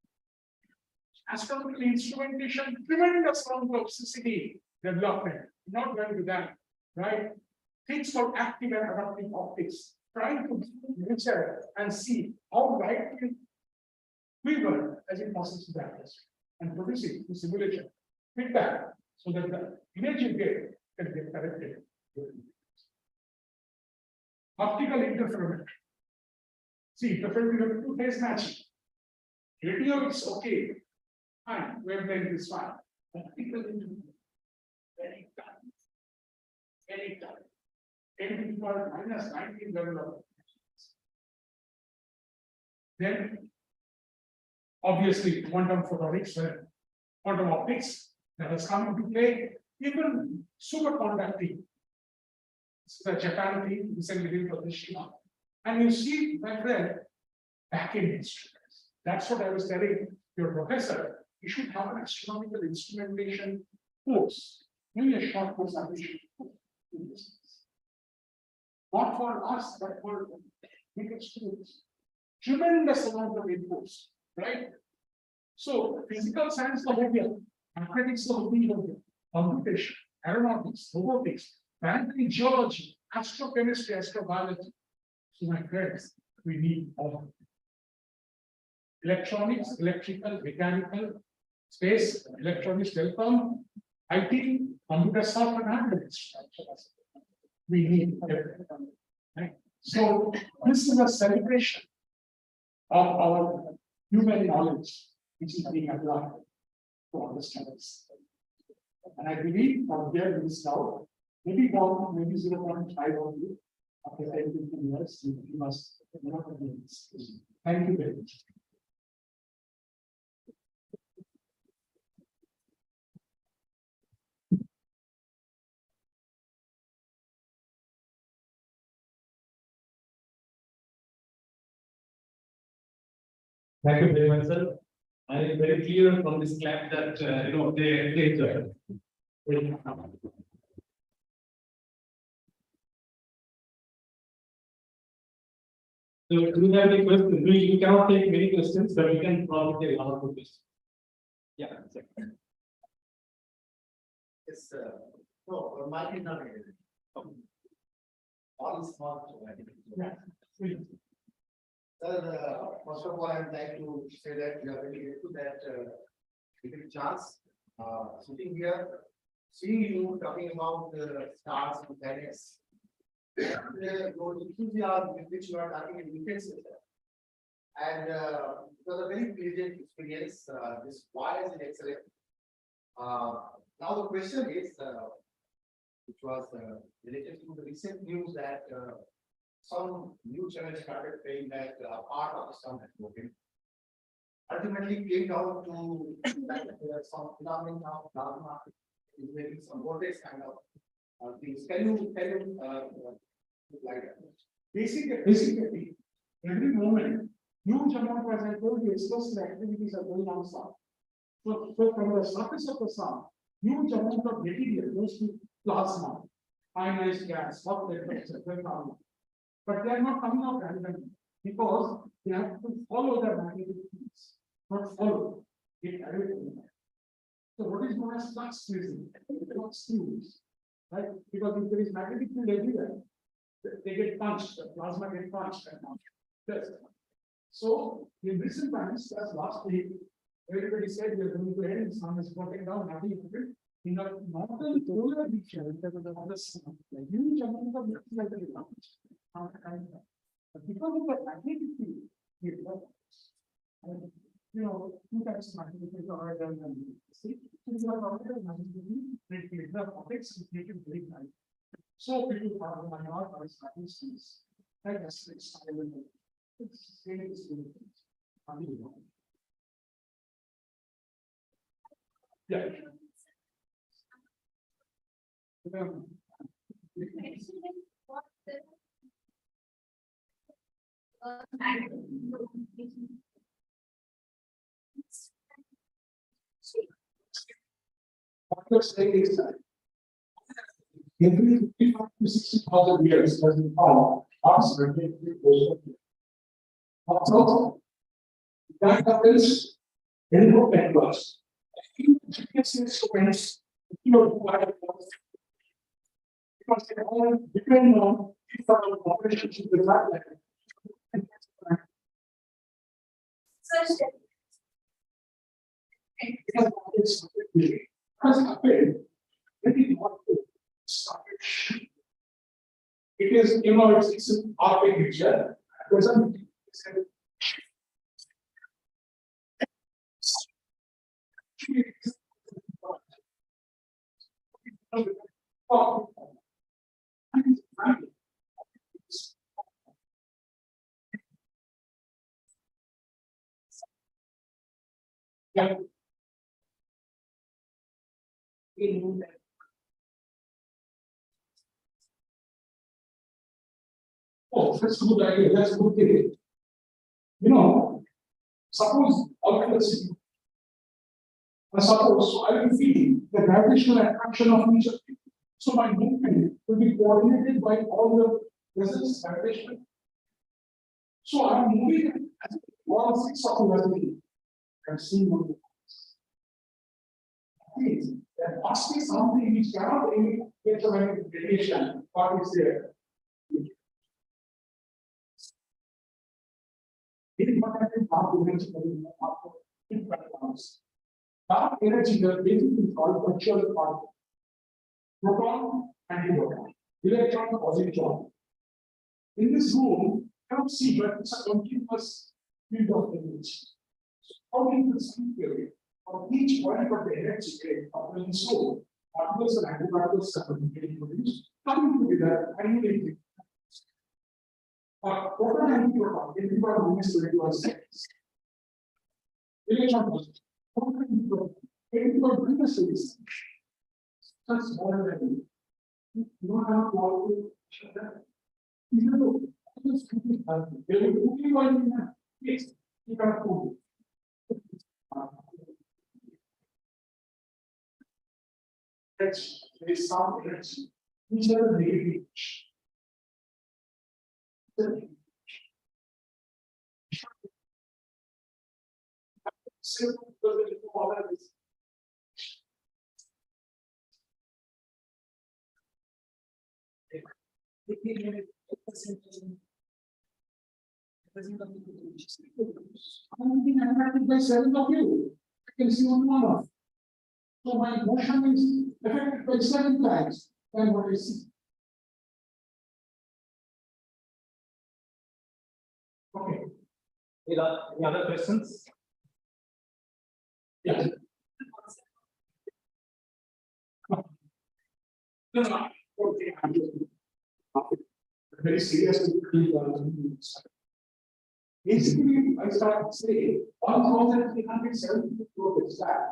Astronomical instrumentation, tremendous amount of toxicity development, not going to that, right? Things called active and adaptive optics, trying to measure and see how light will quiver as it passes through the atmosphere and producing the simulation feedback so that the image you get can get corrected. Optical interferometry. See, interferometry 2-phase matching. Radio is okay, fine, wavelength is fine. Optical interferometry, very tough. Very tough. 10 to the minus 19 level of. Then, obviously, quantum photonics, quantum optics that has come into play, even superconducting. This is a Japan team recently did Fukushima. And you see, my friend, back-end instruments. That's what I was telling your professor. You should have an astronomical instrumentation course, maybe a short course application. Not for us, but for bigger students. Tremendous amount of inputs, right? So, physical science, mathematics, computation, aeronautics, robotics, planetary geology, astrochemistry, astrobiology. So, my friends, we need all of them. Electronics, electrical, mechanical, space, electronics, telecom, IT, computer software, and analytics. We need everything. Right? So this is a celebration of our human knowledge, which is being applied to understand this. And I believe from here we start, maybe 1, maybe 0.5 only. After 10-15 years, we must thank you very much. Thank you very much, sir. I am very clear from this clap that they enjoy. So, do you have any questions? We cannot take many questions, but we can probably take 1 or 2 questions. Yeah. Yes, no, my is not negative. All is small. Yeah. Sir, first of all, I would like to say that we are very grateful that given chance sitting here, seeing you talking about the stars and planets. your enthusiasm with which you are talking in defense. And it was a very pleasant experience. This was an excellent. Now the question is, which was related to the recent news that some new channel started saying that part of the sun has broken. Ultimately came down to that some phenomenon of plasma is making some vortex kind of things. Can you like that? Basically, every moment, huge amount of, as I told you, explosive activities are going on sun. So from the surface of the sun, huge amount of material goes to plasma, ionized gas, hot electrons, etc. But they are not coming out randomly because they have to follow the magnetic fields, not follow it away from them. So what is known as flux freezing? Flux fuse, right? Because if there is magnetic field everywhere, they get punched, the plasma get punched and punched. So in recent times, as last week, everybody said we are going to end, sun is broken down, nothing happened. In the northern polar region of the sun, a huge amount of material is launched. But because of the magnetic field, you know, two types of magnetic field are done and see. So you are already magnetic field, the optics is making very high. So people have a minority of statistics. Like that's it's very yeah. What you're saying is that every 55 to 60,000 years has been found approximately. Also, that happens in the networks. Students, because they all depend on different operations in the lab. Has happened. It is, you know, it's an architecture. Yeah. Oh, that's a good idea. That's a good thing. You know, suppose suppose so I will feel the gravitational attraction of each of you. So my movement will be coordinated by all the vessels gravitational. So I'm moving as all six of the vessels. I'm seeing one. There must be something which cannot emit electromagnetic radiation. What is there? Dark energy is basically called virtual particle. Proton and proton, electron, positron. In this room, you cannot see, but it's a continuous field of energy. So how do you see theory? For each point of the energy of the soul, particles and antiparticles are getting produced. Coming together, and you proton and proton, everyone moves to it was seconds. Electron positron. Everyone brings the solution. That's more than you don't have to shut that. You know, they will put you on yes, you can't do it. There is some energy, which are the negative. Simple because they do all of this. I'm being attracted by 7 of you. I can see only one of. So my motion is affected by 7 times than what I see. Any other questions? Yes. No, no, okay, I'm just very seriously. Basically, I started saying 1,370 crores back.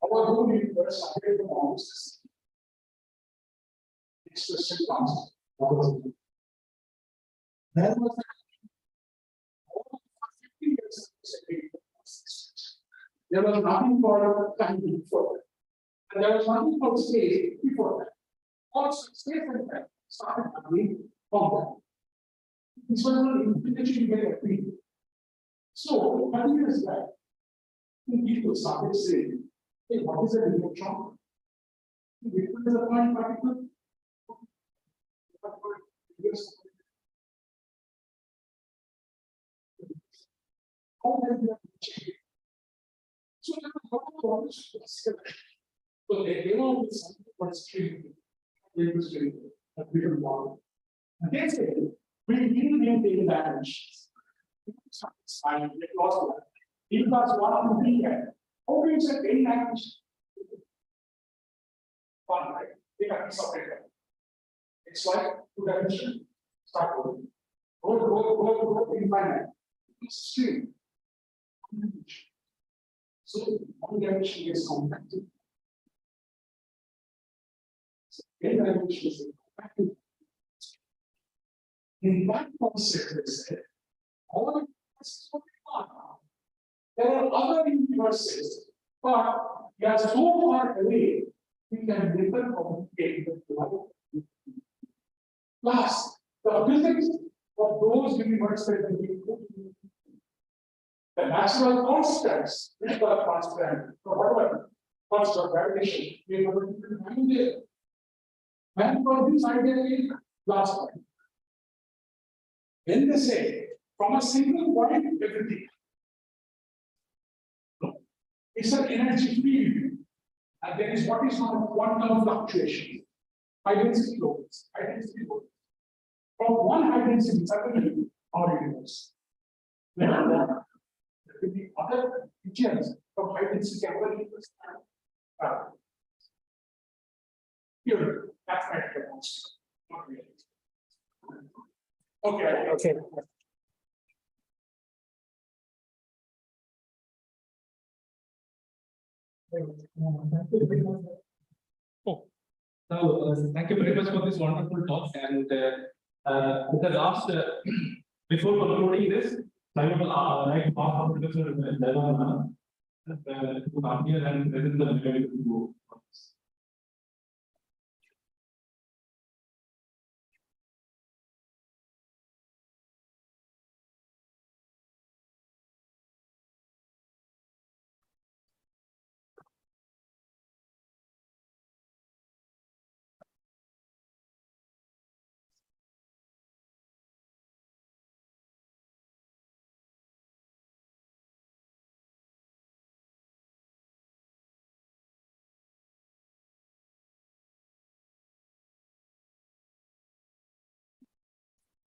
Our whole universe started from almost the same. Next question comes. There was 50 years there was nothing for time before that. And there was nothing for space before that. Also, space and time started coming from that. This was an infinity way of being. So, 30 years back, people started saying, hey, what is an electron? Electron is a point particle. How does that change? So, so they came out with something called string. A bigger model. And they say, we didn't maintain dimensions. I lost one. In class 1 to 3, how do you say 10 dimensions? One, right? They have to separate them. It's like 2 dimension. Start going. Go, infinite. It's string. So, one dimension is compacted. So, 10 dimension is compacted. In that concept, they said, all the universes are far. There are other universes, but they are so far away, we can never communicate with light. Plus, the physics of those universes will be good. The natural constants, which are constant, or whatever, constant gravitation, we have to find there. And from this idea is last point. When they say from a single point, everything. It's an energy field, and there is what is called quantum fluctuation. High density loads, high density loads. From one high density, suddenly our universe. Then there will be other regions from high density our universe. Here, that's my response. Not really. Okay. So, thank you very much for this wonderful talk. And with the last, before concluding this, I would like to ask our Professor Debiprosad to come here and present the material to you.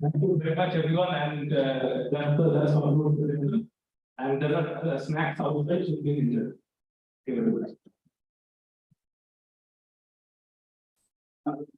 Thank you very much, everyone, and that's our good. And there are snacks outside, so please enjoy. Thank you very much.